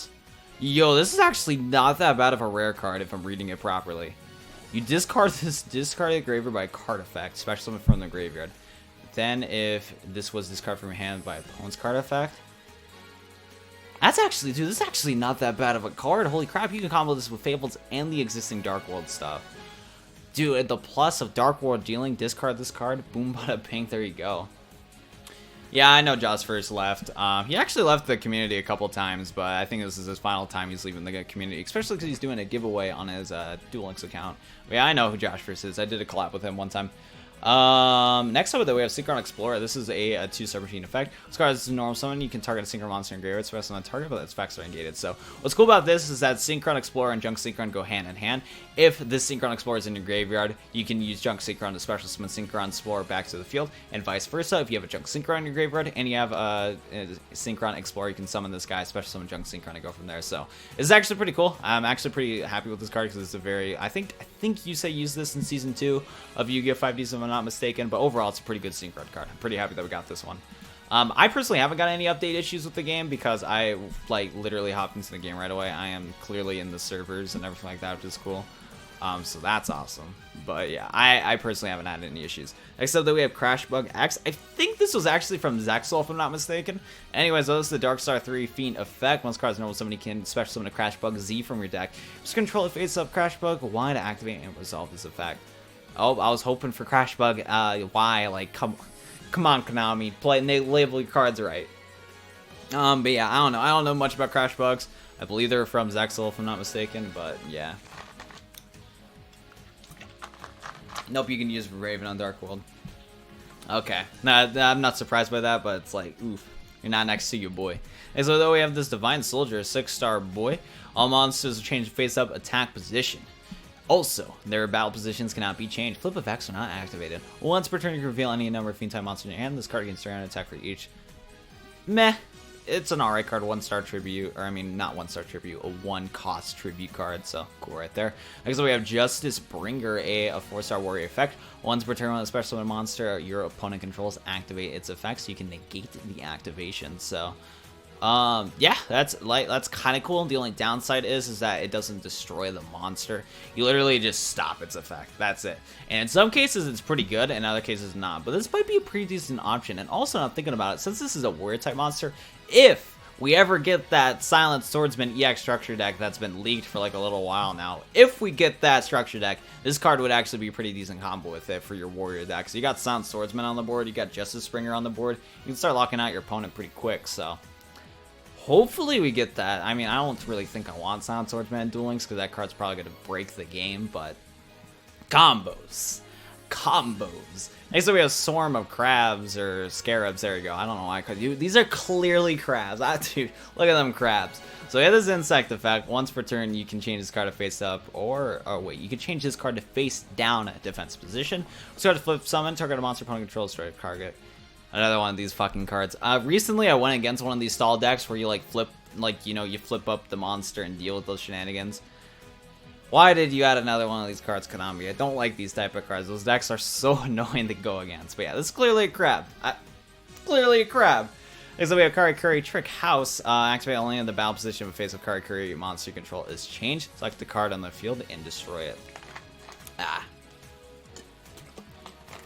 Yo, this is actually not that bad of a rare card if I'm reading it properly. You discard the graveyard by a card effect, special summon from the graveyard. Then if this was discarded from your hand by opponent's card effect, that's actually, dude, this is actually not that bad of a card. Holy crap, you can combo this with Fables and the existing Dark World stuff. Dude, the plus of Dark World Dealing, discard this card, boom, bada ping, there you go. Yeah, I know Joss first left. He actually left the community a couple times, but I think this is his final time he's leaving the community, especially because he's doing a giveaway on his Duel Links account. But yeah, I know who Josh first is. I did a collab with him one time. Next up, though, we have Synchro Explorer. This is a 2-star machine effect. This card is a normal summon. You can target a Synchro monster in graveyard, special on target, but that's facts are negated. So what's cool about this is that Synchron Explorer and Junk Synchron go hand in hand. If this Synchron Explorer is in your graveyard, you can use Junk Synchron to special summon Synchron Explorer back to the field, and vice versa. If you have a Junk Synchron in your graveyard and you have a Synchron Explorer, you can summon this guy, special summon Junk Synchron, and go from there. So it's actually pretty cool. I'm actually pretty happy with this card because it's a very, I think you say use this in Season 2 of Yu-Gi-Oh! 5Ds if I'm not mistaken, but overall it's a pretty good Synchron card. I'm pretty happy that we got this one. I personally haven't got any update issues with the game because I like literally hopped into the game right away. I am clearly in the servers and everything like that, which is cool. So that's awesome. But yeah, I personally haven't had any issues. Except that we have Crash Bug X. I think this was actually from Zexal, if I'm not mistaken. Anyways, this is the Dark Star 3 Fiend effect. Once card's normal, somebody can special summon a Crash Bug Z from your deck. Just control it face up Crash Bug Y to activate and resolve this effect. Oh, I was hoping for Crash Bug Y. Like, come on, Konami. Play and they label your cards right. But yeah, I don't know. I don't know much about Crash Bugs. I believe they're from Zexal, if I'm not mistaken. But yeah. Nope, you can use Raven on Dark World. Okay. Nah, I'm not surprised by that, but it's like, oof. You're not next to your boy. And so though we have this Divine Soldier, a 6-star boy. All monsters change face-up attack position. Also, their battle positions cannot be changed. Flip effects are not activated. Once per turn, you can reveal any number of Fiend type monsters in your hand. This card can start an attack for each. Meh. it's an alright card, 1-star tribute, or I mean, not 1-star tribute, a 1-cost tribute card, so cool right there. Next up we have Justice Bringer, a 4-star warrior effect. Once per turn when a special summon monster your opponent controls activate its effects, you can negate the activation, so... yeah, that's kind of cool. The only downside is that it doesn't destroy the monster. You literally just stop its effect. That's it. And in some cases, it's pretty good. In other cases, not. But this might be a pretty decent option. And also, I'm thinking about it, since this is a warrior type monster, if we ever get that Silent Swordsman EX structure deck that's been leaked for like a little while now, if we get that structure deck, this card would actually be a pretty decent combo with it for your warrior deck. So you got Silent Swordsman on the board, you got Justice Bringer on the board, you can start locking out your opponent pretty quick, so... hopefully we get that. I mean, I don't really think I want Silent Swordsman Duel Links because that card's probably going to break the game, but combos. Next up we have Swarm of Crabs, or Scarabs, there you go. I don't know why I called you. These are clearly crabs. Dude, look at them crabs. So we have this insect effect. Once per turn, you can change this card to face up, or wait, you can change this card to face down at defense position. So to flip summon, target a monster opponent controls, destroy a target. Another one of these fucking cards. Recently, I went against one of these stall decks where you like flip, like, you know, you flip up the monster and deal with those shenanigans. Why did you add another one of these cards, Konami? I don't like these type of cards. Those decks are so annoying to go against. But yeah, this is clearly a crab. Clearly a crab. Next up, we have Karikuri Trick House. Activate only in the battle position if face of Karikuri monster control is changed. Select the card on the field and destroy it.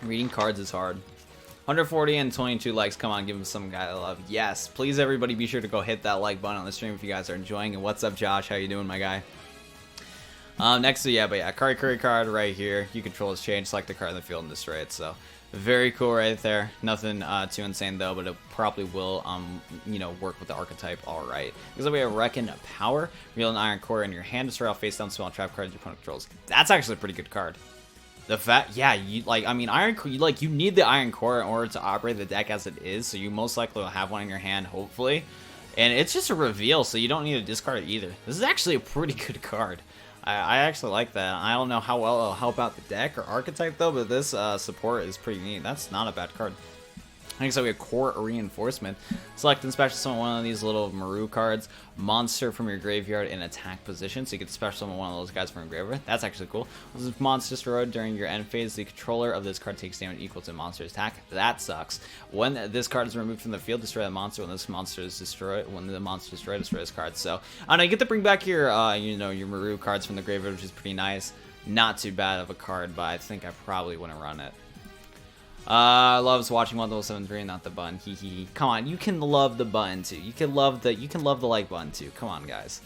Reading cards is hard. 140 and 22 likes. Come on, give him some guy love. Yes, please everybody be sure to go hit that like button on the stream if you guys are enjoying. And what's up, Josh? How you doing, my guy? Next, Karikuri card right here. You control his change, select the card in the field and destroy it. So very cool right there. Nothing too insane though, but it probably will you know, work with the archetype all right. Because we have Ragin Power. Reveal an iron core in your hand, destroy all face down spell trap cards your opponent controls. That's actually a pretty good card. The fact, yeah, you like, I mean, you need the iron core in order to operate the deck as it is, so you most likely will have one in your hand, hopefully. And it's just a reveal, so you don't need to discard it either. This is actually a pretty good card. I actually like that. I don't know how well it'll help out the deck or archetype though, but this support is pretty neat. That's not a bad card. Next up, we have Core Reinforcement. Select and special summon one of these little Maru cards, monster from your graveyard in attack position. So you can special summon one of those guys from your graveyard. That's actually cool. This is monster destroyed during your end phase. The controller of this card takes damage equal to the monster's attack. That sucks. When this card is removed from the field, destroy the monster. When this monster is destroyed, destroy this card. So I know you get to bring back your, you know, your Maru cards from the graveyard, which is pretty nice. Not too bad of a card, but I think I probably wouldn't run it. Loves watching 1073, not the button. Hee hee. Come on, you can love the button too. You can love the like button too. Come on, guys.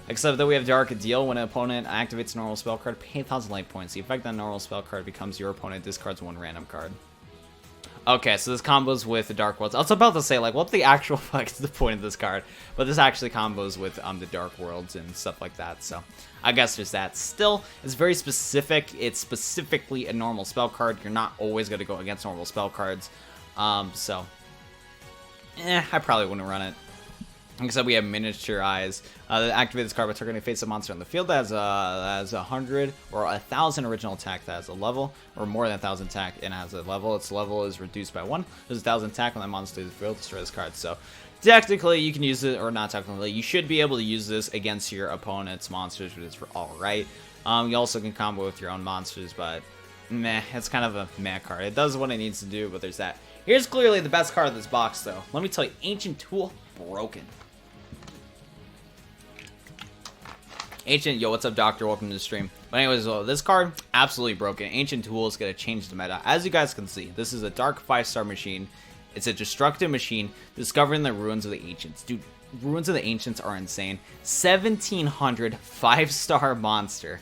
Except that we have Dark Deal. When an opponent activates a normal spell card, pay 1,000 light points. The effect on a normal spell card becomes your opponent discards one random card. Okay, so this combos with the Dark Worlds. I was about to say, like, what the actual fuck is the point of this card? But this actually combos with the Dark Worlds and stuff like that, so I guess there's that. Still, it's very specific. It's specifically a normal spell card. You're not always going to go against normal spell cards. So, I probably wouldn't run it. Like I said, we have Miniature Eyes. Activate this card by targeting face a monster on the field that has 100 or 1,000 original attack that has a level, or more than 1,000 attack and has a level. Its level is reduced by 1. There's 1,000 attack when that monster leaves the field. Destroy this card. So technically, you can use it, or not technically, you should be able to use this against your opponent's monsters, which is alright. You also can combo with your own monsters, but meh, it's kind of a meh card. It does what it needs to do, but there's that. Here's clearly the best card of this box, though. Let me tell you, Ancient Tool, broken. Ancient, yo, what's up, Doctor? Welcome to the stream. But anyways, this card, absolutely broken. Ancient Tool is going to change the meta. As you guys can see, this is a dark 5-star machine. It's a destructive machine discovering the ruins of the ancients. Dude, ruins of the ancients are insane. 1,700 5-star monster.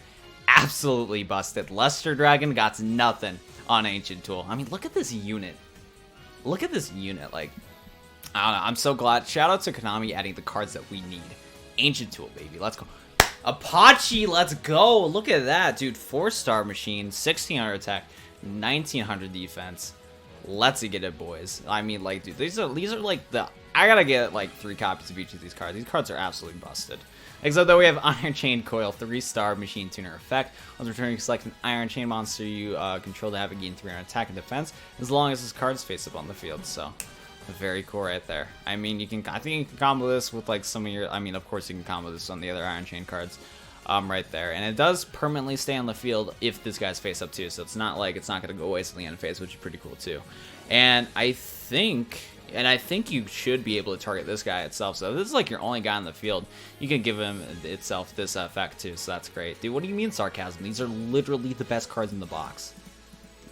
Absolutely busted. Luster Dragon got nothing on Ancient Tool. I mean, look at this unit. Look at this unit. Like, I don't know. I'm so glad. Shout out to Konami adding the cards that we need. Ancient Tool, baby. Let's go. Apache, let's go. Look at that, dude. 4-star machine, 1,600 attack, 1,900 defense. Let's get it, boys. I mean, like, dude, these are like the... I gotta get like 3 copies of each of these cards. These cards are absolutely busted. Except that we have Iron Chain Coil, 3-star machine tuner effect. Once returning, select an Iron Chain monster you control to have a gain 300 attack and defense, as long as this card is face up on the field. So Very cool right there. I mean, I think you can combo this with like some of your, I mean, of course you can combo this on the other Iron Chain cards. Right there, and it does permanently stay on the field if this guy's face up too, so it's not like it's not going to go waste in the end phase, which is pretty cool too. And I think you should be able to target this guy itself, so if this is like your only guy on the field, you can give him itself this effect too, so that's great. Dude, what do you mean sarcasm? These are literally the best cards in the box.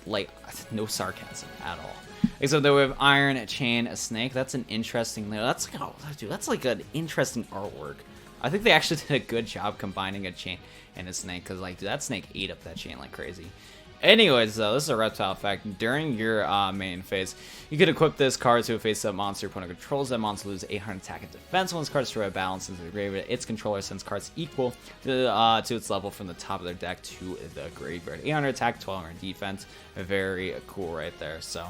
Like, no sarcasm at all. Except that we have Iron Chain, a Snake. That's an interesting, that's like, oh, dude, that's like an interesting artwork. I think they actually did a good job combining a chain and a snake, because like, dude, that snake ate up that chain like crazy. Anyways, though, this is a reptile effect. During your main phase, you can equip this card to a face-up monster your opponent controls. That monster loses 800 attack and defense. When this card destroys a balance into the graveyard, its controller sends cards equal to its level from the top of their deck to the graveyard. 800 attack, 1200 defense. Very cool right there. So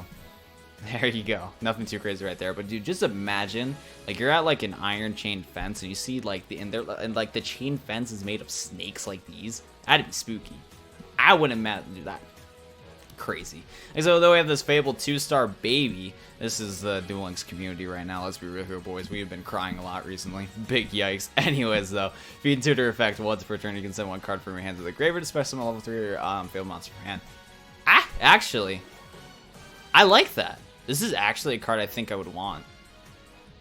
there you go. Nothing too crazy right there. But dude, just imagine like you're at like an iron chain fence and you see like like the chain fence is made of snakes like these. That'd be spooky. I wouldn't do that. Crazy. And so though we have this Fabled 2-star baby, this is the Duel Links community right now. Let's be real here, boys. We have been crying a lot recently. Big yikes. Anyways, though, feed tutor effect. Once per turn, you can send one card from your hand to the graveyard, especially on level 3 or Fabled monster from hand. Actually, I like that. This is actually a card I think I would want,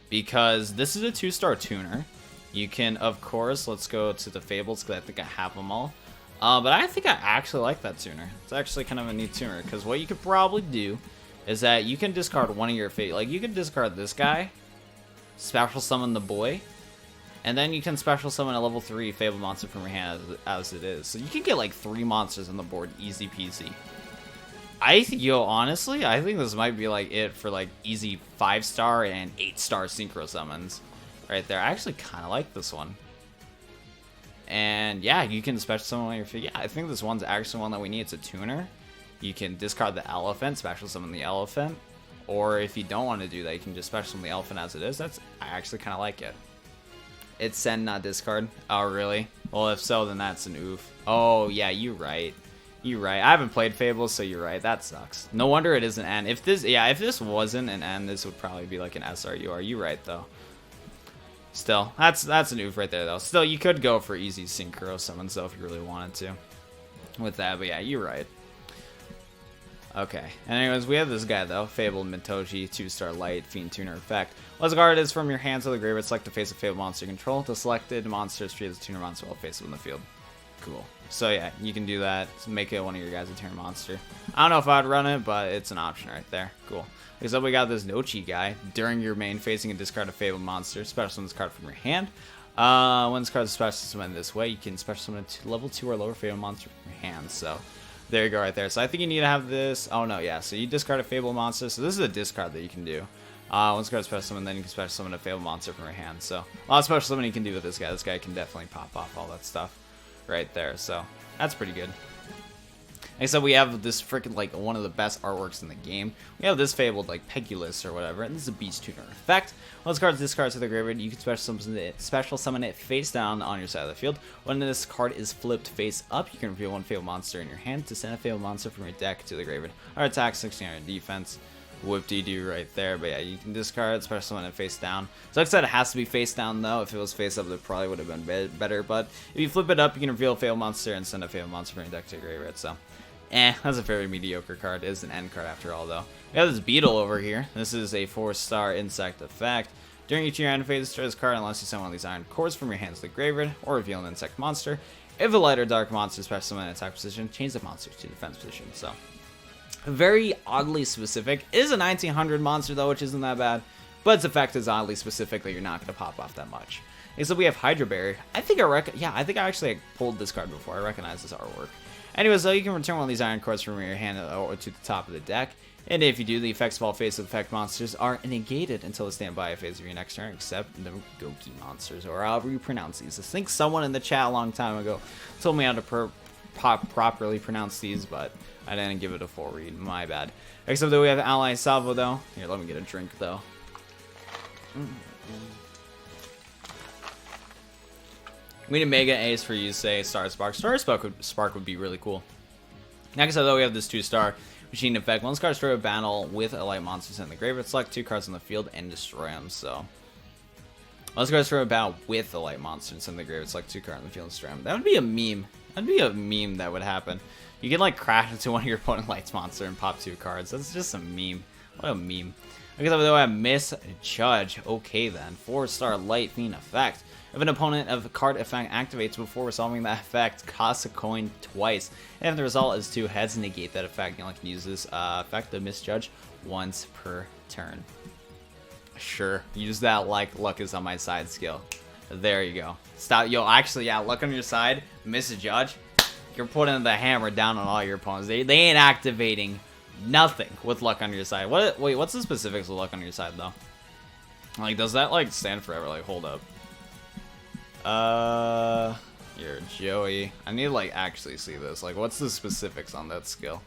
because this is a 2-star tuner. You can, of course, let's go to the Fables, because I think I have them all. But I think I actually like that tuner. It's actually kind of a neat tuner, because what you could probably do is that you can discard one of your like you can discard this guy, special summon the boy, and then you can special summon a level 3 Fabled monster from your hand as it is. So you can get like 3 monsters on the board, easy peasy. Honestly, I think this might be like it for like easy 5-star and 8-star synchro summons right there. I actually kind of like this one. And yeah, you can special summon on your feet. Yeah, I think this one's actually one that we need. It's a tuner. You can discard the elephant, special summon the elephant. Or if you don't want to do that, you can just special summon the elephant as it is. I actually kind of like it. It's send, not discard. Oh, really? Well, if so, then that's an oof. Oh, yeah, you're right. You're right. I haven't played Fable, so you're right. That sucks. No wonder it is an N. If this wasn't an N, this would probably be like an S or UR. You're right, though. Still, that's an oof right there, though. Still, you could go for easy synchro summons, though, if you really wanted to with that. But yeah, you're right. Okay. Anyways, we have this guy, though. Fabled Mintoshi, 2-star light, Fiend Tuner effect. Once a card is from your hand to the graveyard, select the face of Fabled monster you control. The selected monster is treated as a tuner monster while face in the field. Cool. So yeah, you can do that. Make it one of your guys a tuner monster. I don't know if I'd run it, but it's an option right there. Cool. Except we got this Nochi guy. During your main phase, you can discard a Fabled monster. Special summon this card from your hand. When this card is special summoned this way, you can special summon a level 2 or lower Fabled monster from your hand. So there you go right there. So I think you need to have this. Oh no, yeah. So you discard a Fabled monster. So this is a discard that you can do. Once card is special summon, then you can special summon a Fabled monster from your hand. So a lot of special summoning you can do with this guy. This guy can definitely pop off all that stuff right there. So that's pretty good. Except we have this freaking, like, one of the best artworks in the game. We have this Fabled, like, Pegulus or whatever, and this is a Beast Tuner effect. Once card is discarded to the graveyard, you can special summon it face down on your side of the field. When this card is flipped face up, you can reveal one Fabled monster in your hand to send a Fabled monster from your deck to the graveyard. Our attack, 1600 defense. Whoop-de-doo right there. But yeah, you can discard, special summon it face down. So like I said, it has to be face down, though. If it was face up, it probably would have been better. But if you flip it up, you can reveal a Fabled monster and send a Fabled monster from your deck to the graveyard. So that's a very mediocre card. It is an N card after all, though. We have this Beetle over here. This is a 4-star insect effect. During each of your end phase, destroy this card unless you send one of these iron cores from your hands to the graveyard or reveal an insect monster. If a light or dark monster is special summon in attack position, change the monster to defense position. So very oddly specific. It is a 1900 monster, though, which isn't that bad. But its effect is oddly specific that you're not going to pop off that much. And so we have Hydra Berry. I think I actually pulled this card before. I recognize this artwork. Anyways, though, you can return one of these iron cores from your hand or to the top of the deck. And if you do, the effects of all face effect monsters are negated until the standby phase of your next turn, except the Goki monsters, or however you pronounce these. I think someone in the chat a long time ago told me how to properly pronounce these, but I didn't give it a full read. My bad. Except that we have Ally Salvo, though. Here, let me get a drink, though. We need a Mega Ace for you, say Star Spark. Star Spark would be really cool. Next up, though, we have this 2-star. Machine effect. Once cards destroy a battle with a light monster sent in the graveyard, select 2 cards on the field and destroy them. So, once cards destroy a battle with a light monster sent in the graveyard, select 2 cards on the field and destroy them. That would be a meme. That'd be a meme that would happen. You can like crash into one of your opponent's light monster and pop 2 cards. That's just a meme. What a meme. Okay, so I have Misjudge. Okay then. 4-star light fiend effect. If an opponent of a card effect activates before resolving that effect, costs a coin twice. And if the result is 2 heads, negate that effect. You only can use this effect of Misjudge once per turn. Sure, use that like luck is on my side skill. There you go. Stop. Yo, actually, yeah, luck on your side. Misjudge. You're putting the hammer down on all your opponents. They ain't activating nothing with luck on your side. Wait, what's the specifics of luck on your side though? Like, does that like stand forever? Like, hold up. You're Joey. I need to like actually see this. Like, what's the specifics on that skill?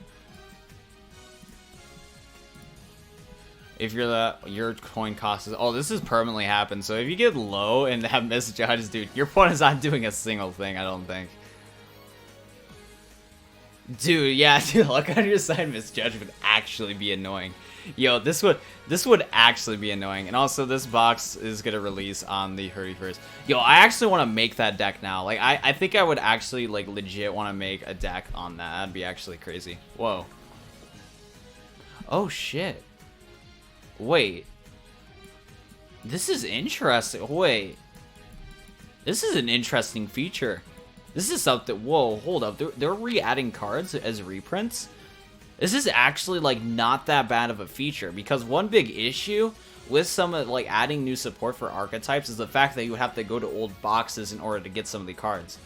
If you're your coin cost is, oh, this has permanently happened. So if you get low and have Misjudge, dude, your opponent's not doing a single thing, I don't think. Dude, yeah, dude, luck on your side Misjudge would actually be annoying. Yo, this would actually be annoying. And also, this box is gonna release on the 31st. Yo, I actually want to make that deck now. Like, I think I would actually like legit want to make a deck on that. That'd be actually crazy. Whoa. Oh shit. Wait. This is interesting. Wait. This is an interesting feature. This is something. Whoa, hold up. They're re-adding cards as reprints. This is actually like not that bad of a feature, because one big issue with some of like adding new support for archetypes is the fact that you have to go to old boxes in order to get some of the cards.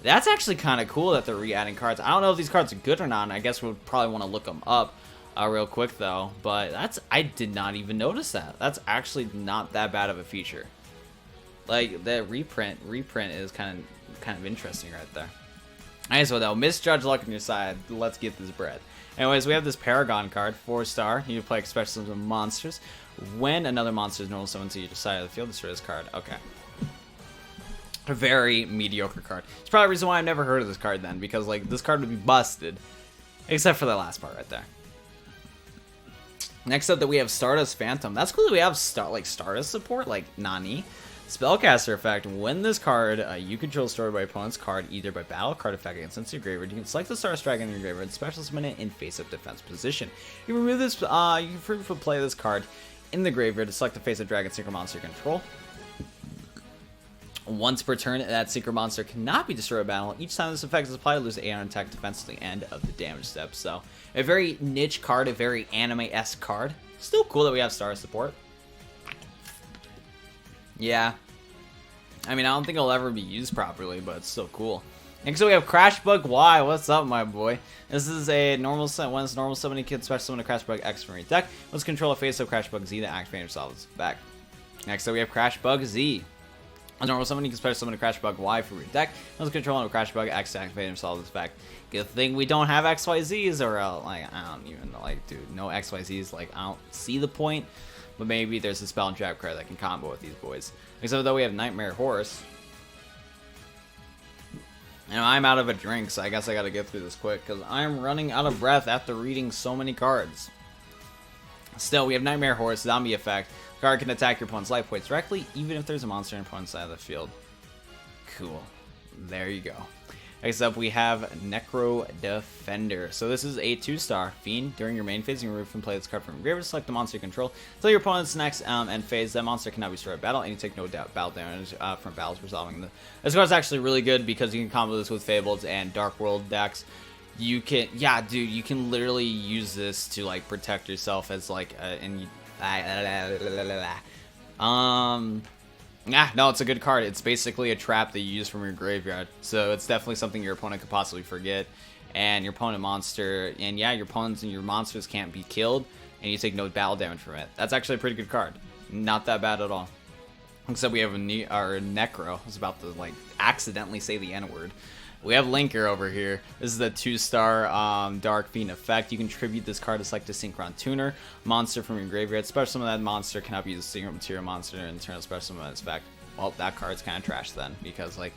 That's actually kind of cool that they're re-adding cards. I don't know if these cards are good or not, and I guess we'll probably want to look them up real quick though. But I did not even notice that. That's actually not that bad of a feature. Like, the reprint is kind of interesting right there. Alright, so though, Misjudge luck on your side. Let's get this bread. Anyways, we have this Paragon card, 4-star. You play special summon monsters. When another monster is normal summoned to your side of the field, destroy this card. Okay. A very mediocre card. It's probably the reason why I've never heard of this card then, because like this card would be busted. Except for the last part right there. Next up that we have Stardust Phantom. That's cool that we have Stardust support, like Nani. Spellcaster effect. When this card you control is stored by opponent's card, either by battle card effect against into your graveyard, you can select the Stardust Dragon in your graveyard, special summon it in face-up defense position. You remove this. You can frequently play this card in the graveyard to select the face-up dragon synchro monster you control. Once per turn, that synchro monster cannot be destroyed by battle. Each time this effect is applied, lose 8 on attack defense to the end of the damage step. So, a very niche card, a very anime-esque card. Still cool that we have Stardust support. Yeah. I mean, I don't think it'll ever be used properly, but it's still cool. Next up, we have Crashbug Y. What's up, my boy? This is a normal set. When it's normal summoning, kid special summon a Crashbug X from your deck. Let's control a face-up Crashbug Z to activate yourself back. Next up, we have Crashbug Z. As normal summon, you can special summon a Crashbug Y from your deck. Let's control a Crashbug X to activate himself back. Good thing we don't have XYZs, or like I don't even like, dude, no XYZs. Like I don't see the point. But maybe there's a spell and trap card that can combo with these boys. Except though we have Nightmare Horse. And I'm out of a drink, so I guess I gotta get through this quick, because I'm running out of breath after reading so many cards. Still, we have Nightmare Horse, Zombie Effect. The card can attack your opponent's life points directly, even if there's a monster in your opponent's side of the field. Cool. There you go. Next up, we have Necro Defender. So this is a 2-star Fiend. During your main phase, you can remove and play this card from your graveyard. Select the monster you control. Until your opponent's next end phase, that monster cannot be destroyed by battle, and you take no battle damage from battles resolving. This card's actually really good because you can combo this with Fabled and Dark World decks. You can, yeah, dude, you can literally use this to like protect yourself as like, no, it's a good card. It's basically a trap that you use from your graveyard. So it's definitely something your opponent could possibly forget. And your opponent monster, and yeah, your opponents and your monsters can't be killed, and you take no battle damage from it. That's actually a pretty good card. Not that bad at all. Except we have our Necro. I was about to like accidentally say the N-word. We have Linker over here. This is the 2-star Dark Fiend effect. You can tribute this card to select a Synchron Tuner monster from your graveyard. Special summon that monster cannot be used as a Synchro Material monster and internal special summon its effect. Well, that card's kind of trash then, because like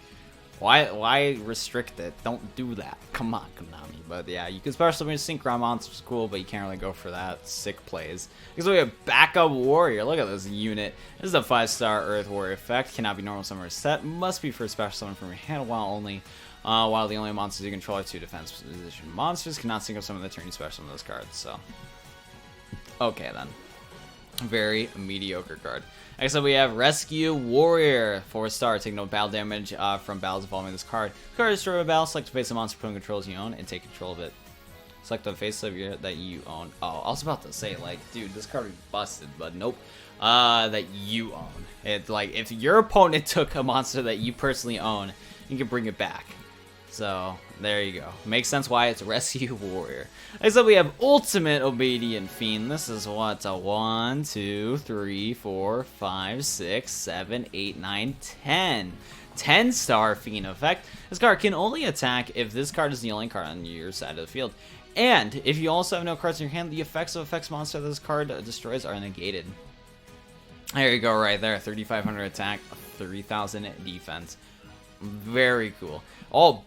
Why restrict it? Don't do that. Come on, Konami. But yeah, you can special summon Synchro monsters, cool, but you can't really go for that. Sick plays. Because we have Backup Warrior. Look at this unit. This is a 5-star Earth Warrior effect. Cannot be normal summon or set. Must be for a special summon from your hand while the only monsters you control are 2 defense position monsters. Cannot sync up summon the turn you special summon those cards. So, okay then. Very mediocre card. Next up we have Rescue Warrior, 4-star. Take no battle damage from battles involving this card. Card destroy a battle, select a face of monster putting controls you own, and take control of it. Select a face of your that you own. Oh, I was about to say, like, dude, this card is busted, but nope. That you own. It's like, if your opponent took a monster that you personally own, you can bring it back. So, there you go. Makes sense why it's Rescue Warrior. Next up, we have Ultimate Obedient Fiend. This is what? A 1, 2, 3, 4, 5, 6, 7, 8, 9, 10. 10-star Fiend effect. This card can only attack if this card is the only card on your side of the field. And if you also have no cards in your hand, the effects of effects monster that this card destroys are negated. There you go, right there. 3,500 attack, 3,000 defense. Very cool. Oh,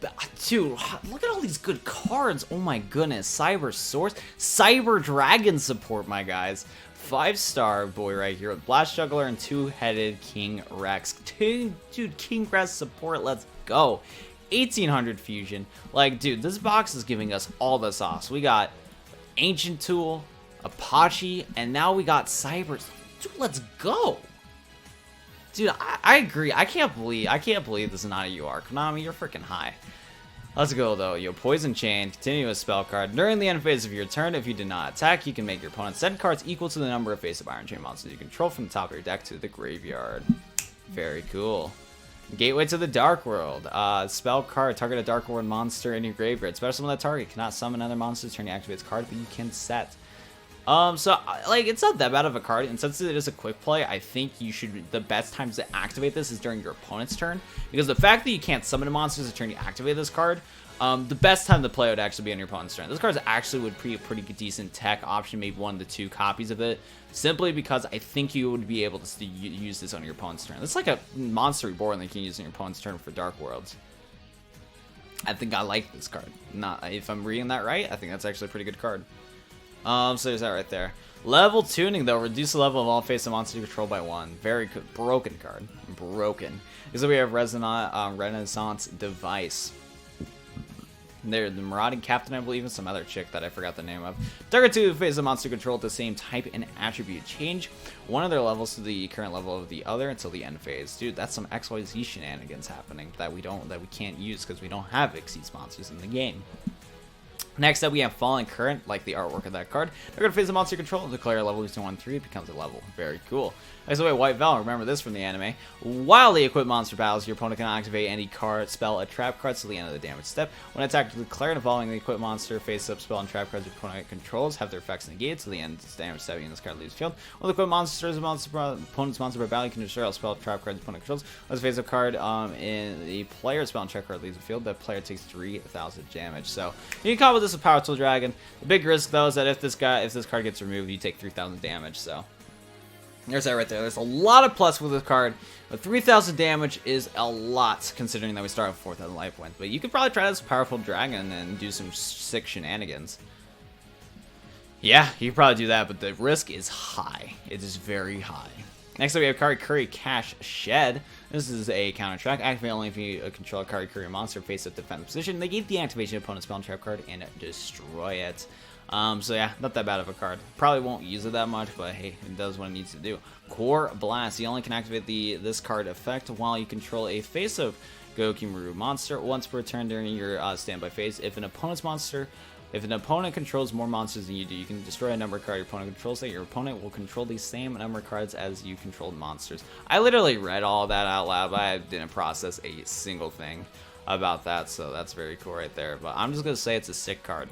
dude, look at all these good cards. Oh my goodness. Cyber Source. Cyber Dragon support, my guys. 5-star boy right here with Blast Juggler and 2-headed King Rex. Dude, King Rex support. Let's go. 1,800 fusion. Like, dude, this box is giving us all the sauce. We got Ancient Tool, Apache, and now we got Cyber. Dude, let's go. Dude, I agree. I can't believe this is not a UR. Konami, you're freaking high. Let's go, though. Yo, Poison Chain. Continue a spell card. During the end phase of your turn, if you did not attack, you can make your opponent send cards equal to the number of face of Iron Chain monsters you control from the top of your deck to the graveyard. Very cool. Gateway to the Dark World. Spell card. Target a Dark World monster in your graveyard. Special summon that target. Cannot summon another monster to turn you activate its card, but you can set. So, like, it's not that bad of a card, and since it is a quick play, I think the best times to activate this is during your opponent's turn, because the fact that you can't summon monsters to turn you activate this card, the best time to play would actually be on your opponent's turn. This card actually would be a pretty decent tech option, maybe 1 to 2 copies of it, simply because I think you would be able to use this on your opponent's turn. It's like a monster reborn that you can use on your opponent's turn for Dark Worlds. I think I like this card. If I'm reading that right, I think that's actually a pretty good card. So there's that right there. Level tuning, though. Reduce the level of all face of monster you control by 1. Very good. Broken card. Broken. So we have Renaissance Device. There, the Marauding Captain, I believe, and some other chick that I forgot the name of. Target 2 face of monster control at the same type and attribute. Change one of their levels to the current level of the other until the end phase. Dude, that's some XYZ shenanigans happening that we can't use because we don't have Xyz monsters in the game. Next up, we have Falling Current, like the artwork of that card. They're going to phase of monster control, declare a level to 1-3, it becomes a level. Very cool. Next up, we have White Val, remember this from the anime. While the equipped monster battles, your opponent can activate any card, spell, a trap card till the end of the damage step. When attacked, declare involving the equipped monster, face up spell and trap cards your opponent controls have their effects negated till the end of the damage step and this card leaves the field. When the equipped monster is opponent's monster by battle, you can destroy all spell, trap cards your opponent controls. When the face up card in the player's spell and trap card leaves the field, that player takes 3,000 damage. So you can combo this with Power Tool Dragon. The big risk though is that if this card gets removed, you take 3,000 damage. So there's that right there. There's a lot of plus with this card, but 3,000 damage is a lot considering that we start with 4,000 life points. But you could probably try this Powerful Dragon and do some sick shenanigans. Yeah, you could probably do that, but the risk is high. It is very high. Next up, we have Karikuri Cash Shed. This is a counter track. Activate only if you control a Karikuri monster face up defensive position. Negate the activation of opponent's spell and trap card and destroy it. So yeah, not that bad of a card. Probably won't use it that much, but hey, it does what it needs to do. Core Blast. You only can activate this card effect while you control a face of Gokimaru monster once per turn during your standby phase. If an opponent controls more monsters than you do, you can destroy a number of cards your opponent controls that your opponent will control the same number of cards as you controlled monsters. I literally read all that out loud, but I didn't process a single thing about that, so that's very cool right there. But I'm just going to say it's a sick card.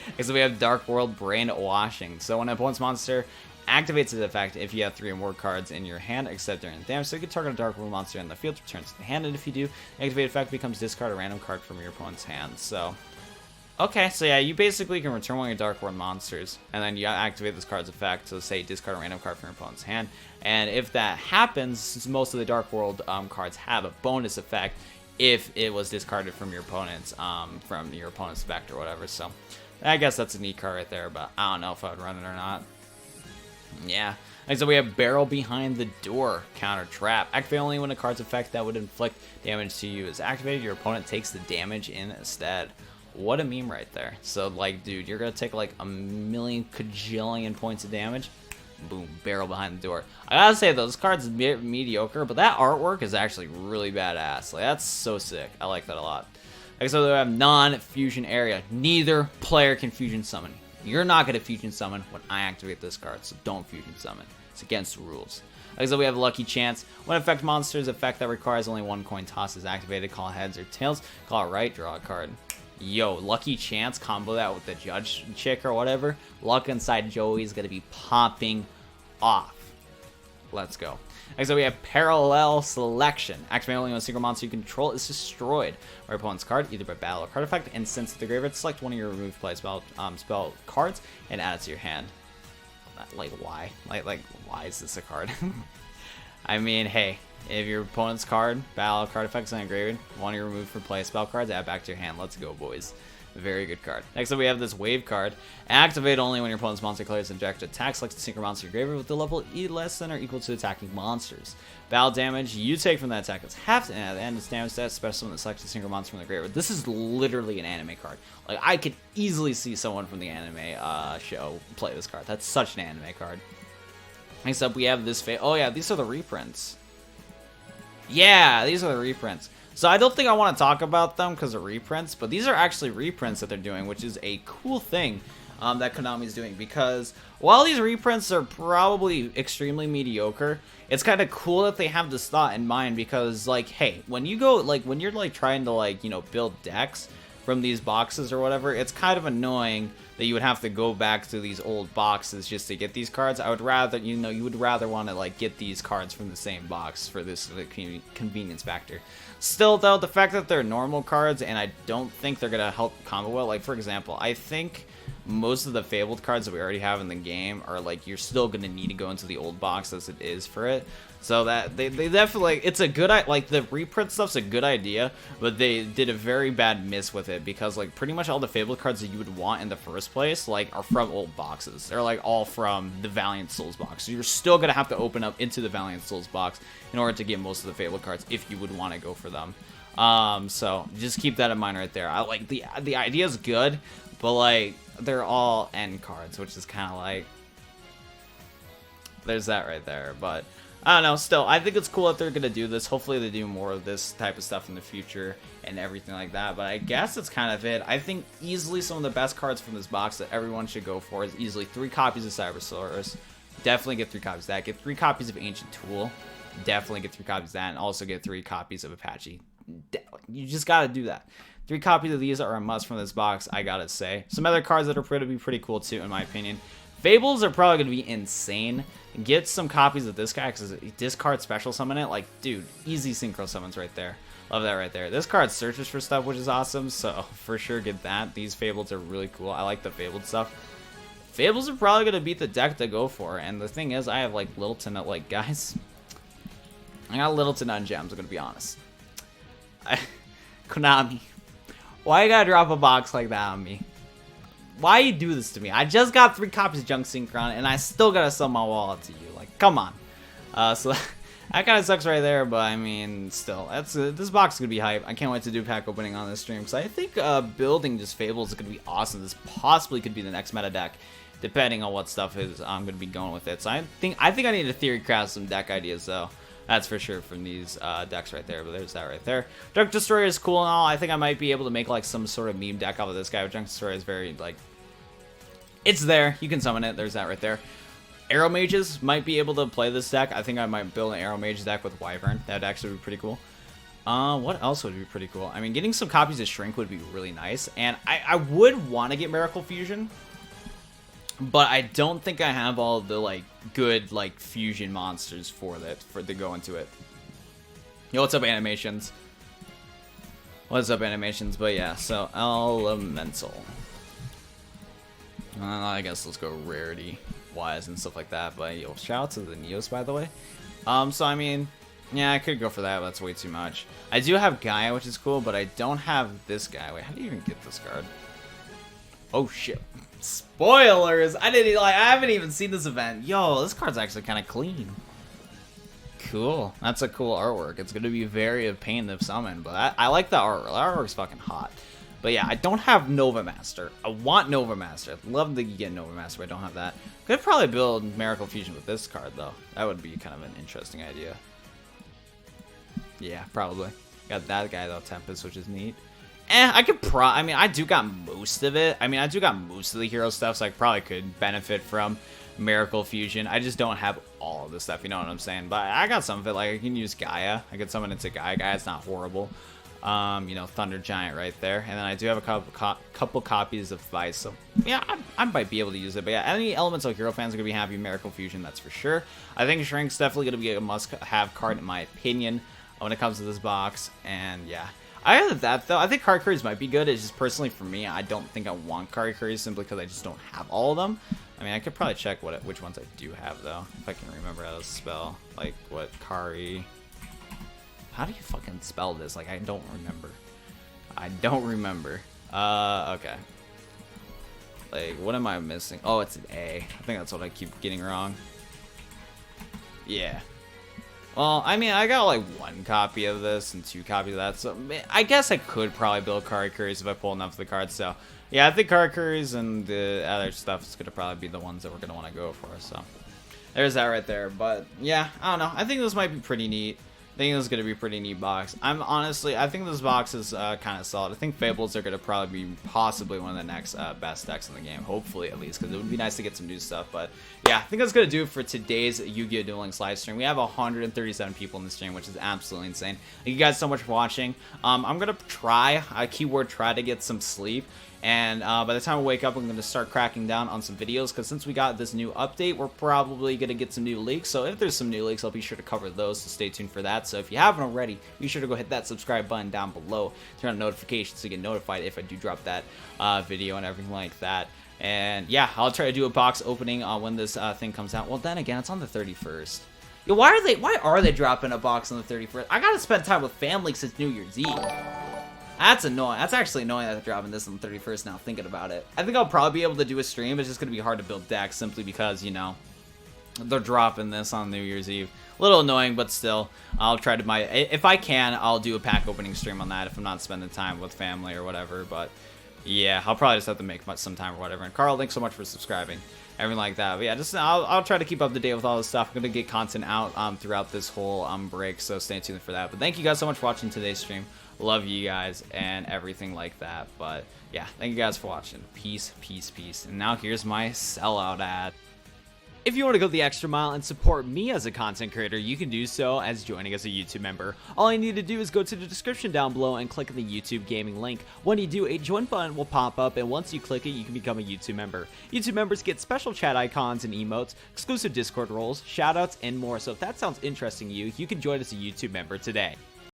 Because we have Dark World Brainwashing. So when an opponent's monster activates its effect, if you have 3 or more cards in your hand, except during the damage, so you can target a Dark World monster in the field, returns to the hand, and if you do, the activated effect becomes discard a random card from your opponent's hand. So, okay, so yeah, you basically can return one of your Dark World monsters, and then you activate this card's effect, so say discard a random card from your opponent's hand, and if that happens, since most of the Dark World cards have a bonus effect, if it was discarded from your opponent's effect or whatever. So I guess that's a neat card right there, but I don't know if I would run it or not. Yeah. Like, so we have Barrel Behind the Door, counter trap. Activate only when a card's effect that would inflict damage to you is activated. Your opponent takes the damage instead. What a meme right there. So, like, dude, you're going to take, like, a million kajillion points of damage. Boom, Barrel Behind the Door. I gotta say, though, this card's mediocre, but that artwork is actually really badass. Like, that's so sick. I like that a lot. Like, so we have non-fusion area. Neither player can fusion summon. You're not going to fusion summon when I activate this card, so don't fusion summon. It's against the rules. Like, so we have Lucky Chance. When effect monster's effect that requires only one coin toss is activated, call heads or tails. Call it right, draw a card. Yo, Lucky Chance, combo that with the Judge chick or whatever. Luck inside Joey is going to be popping off. Let's go. Like, so we have Parallel Selection. Activate only when a single monster you control is destroyed. Or opponent's card, either by battle or card effect, and since the graveyard, select one of your removed play spell cards and add it to your hand. Like, why? Like, why is this a card? I mean, hey, if your opponent's card, battle card effects on a graveyard, one of your removed for play spell cards, add back to your hand. Let's go, boys. Very good card. Next up, we have this Wave card. Activate only when your opponent's monster declares subject attack. Select the Synchro Monster in your graveyard with the level E less than or equal to attacking monsters. Battle damage you take from that attack is half, and at the end, its damage stats, especially when it selects the Synchro Monster from the graveyard. This is literally an anime card. Like, I could easily see someone from the anime show play this card. That's such an anime card. Next up, we have this. Oh yeah, these are the reprints. Yeah, these are the reprints. So I don't think I want to talk about them because of reprints, but these are actually reprints that they're doing, which is a cool thing that Konami's doing, because while these reprints are probably extremely mediocre, it's kind of cool that they have this thought in mind, because, like, hey, when you go, like, when you're, like, trying to, like, you know, build decks from these boxes or whatever, it's kind of annoying that you would have to go back to these old boxes just to get these cards. I would rather, you know, you would rather want to, like, get these cards from the same box for this convenience factor. Still, though, the fact that they're normal cards, and I don't think they're going to help combo well. Like, for example, I think most of the Fabled cards that we already have in the game are, like, you're still going to need to go into the old box as it is for it. So that, they definitely, it's a good, like, the reprint stuff's a good idea, but they did a very bad miss with it, because, like, pretty much all the Fabled cards that you would want in the first place, like, are from old boxes. They're, like, all from the Valiant Souls box. So you're still going to have to open up into the Valiant Souls box in order to get most of the Fabled cards if you would want to go for them. So just keep that in mind right there. I like the idea is good, but, like, they're all end cards, which is kind of like, there's that right there. But I don't know, still, I think it's cool that they're going to do this. Hopefully they do more of this type of stuff in the future and everything like that. But I guess that's kind of it. I think easily some of the best cards from this box that everyone should go for is easily 3 copies of Cybersaurus. Definitely get 3 copies of that. Get 3 copies of Ancient Tool. Definitely get 3 copies of that. And also get 3 copies of Apache. You just got to do that. 3 copies of these are a must from this box, I gotta say. Some other cards that are going to be pretty cool too, in my opinion. Fables are probably going to be insane. Get some copies of this guy, because discard special summon it. Like, dude, easy synchro summons right there. Love that right there. This card searches for stuff, which is awesome, so for sure get that. These Fables are really cool. I like the Fabled stuff. Fables are probably going to beat the deck to go for, and the thing is, I have, like, little to no, like, guys, I got little to none gems, I'm going to be honest. Konami, why you gotta drop a box like that on me? Why you do this to me? I just got 3 copies of Junk Synchron, and I still gotta sell my wallet to you. Like, come on. So that kind of sucks right there, but I mean, still, that's this box is gonna be hype. I can't wait to do pack opening on this stream, because I think building just Fables is gonna be awesome. This possibly could be the next meta deck, depending on what stuff is I'm gonna be going with it. So I think I need to theory craft some deck ideas though. That's for sure from these decks right there, but there's that right there. Junk Destroyer is cool and all. I think I might be able to make, like, some sort of meme deck out of this guy. Junk Destroyer is very, like, it's there. You can summon it. There's that right there. Arrow Mages might be able to play this deck. I think I might build an Arrow Mage deck with Wyvern. That would actually be pretty cool. What else would be pretty cool? I mean, getting some copies of Shrink would be really nice. And I would want to get Miracle Fusion, but I don't think I have all the, like, good, like, fusion monsters for to go into it. Yo, what's up, Animations? What's up, Animations? But yeah, so Elemental. I guess let's go rarity wise and stuff like that. But yo, shout out to the Neos, by the way. So I mean, Yeah, I could go for that, but that's way too much. I do have Gaia, which is cool, but I don't have this guy. Wait, how do you even get this card? Oh shit. Spoilers! I haven't even seen this event. Yo, this card's actually kind of clean. Cool. That's a cool artwork. It's going to be very a pain to summon, but I like the artwork. The artwork's fucking hot. But yeah, I don't have Nova Master. I want Nova Master. I'd love to get Nova Master, but I don't have that. Could probably build Miracle Fusion with this card, though. That would be kind of an interesting idea. Yeah, probably. Got that guy, though, Tempest, which is neat. I could I mean, I do got most of it. I mean, I do got most of the hero stuff, so I probably could benefit from Miracle Fusion. I just don't have all of this stuff, you know what I'm saying? But I got some of it. Like, I can use Gaia. I could summon into Gaia. Gaia's not horrible. You know, Thunder Giant right there. And then I do have a couple copies of Vice. So, yeah, I might be able to use it. But yeah, any Elemental Hero fans are going to be happy with Miracle Fusion, that's for sure. I think Shrink's definitely going to be a must-have card, in my opinion, when it comes to this box. And, yeah. Other than that, though, I think card curries might be good. It's just personally for me, I don't think I want card curries simply because I just don't have all of them. I mean, I could probably check which ones I do have, though, if I can remember how to spell. Like, what, Kari... How do you fucking spell this? Like, I don't remember. I don't remember. Okay. Like, what am I missing? Oh, it's an A. I think that's what I keep getting wrong. Yeah. Well, I mean, I got like 1 copy of this and 2 copies of that, so I guess I could probably build Kari Curries if I pull enough of the cards, so yeah, I think Kari Curries and the other stuff is going to probably be the ones that we're going to want to go for, so there's that right there. But yeah, I don't know, I think this might be pretty neat. I think this is going to be a pretty neat box. I think this box is kind of solid. I think Fables are going to probably be possibly one of the next best decks in the game. Hopefully, at least, because it would be nice to get some new stuff. But yeah, I think that's going to do it for today's Yu-Gi-Oh! Duel Links live stream. We have 137 people in the stream, which is absolutely insane. Thank you guys so much for watching. I'm going to try, keyword try, to get some sleep. And by the time I wake up, I'm going to start cracking down on some videos, because since we got this new update, we're probably going to get some new leaks. So if there's some new leaks, I'll be sure to cover those, so stay tuned for that. So if you haven't already, be sure to go hit that subscribe button down below, turn on notifications so you get notified if I do drop that video and everything like that. And yeah, I'll try to do a box opening when this thing comes out. Well, then again, it's on the 31st. Yo, why are they dropping a box on the 31st? I gotta spend time with family since New Year's Eve. That's annoying. That's actually annoying that they're dropping this on the 31st now, thinking about it. I think I'll probably be able to do a stream. It's just going to be hard to build decks simply because, you know, they're dropping this on New Year's Eve. A little annoying, but still, I'll try to if I can, I'll do a pack opening stream on that if I'm not spending time with family or whatever. But yeah, I'll probably just have to make some time or whatever. And Carl, thanks so much for subscribing. Everything like that. But yeah, just I'll try to keep up to date with all this stuff. I'm going to get content out throughout this whole break, so stay tuned for that. But thank you guys so much for watching today's stream. Love you guys and everything like that. But yeah, thank you guys for watching. Peace, peace, peace. And now here's my sellout ad. If you want to go the extra mile and support me as a content creator, you can do so as joining as a YouTube member. All you need to do is go to the description down below and click the YouTube gaming link. When you do, a join button will pop up, and once you click it, you can become a YouTube member. YouTube members get special chat icons and emotes, exclusive Discord roles, shoutouts, and more. So if that sounds interesting to you, you can join as a YouTube member today.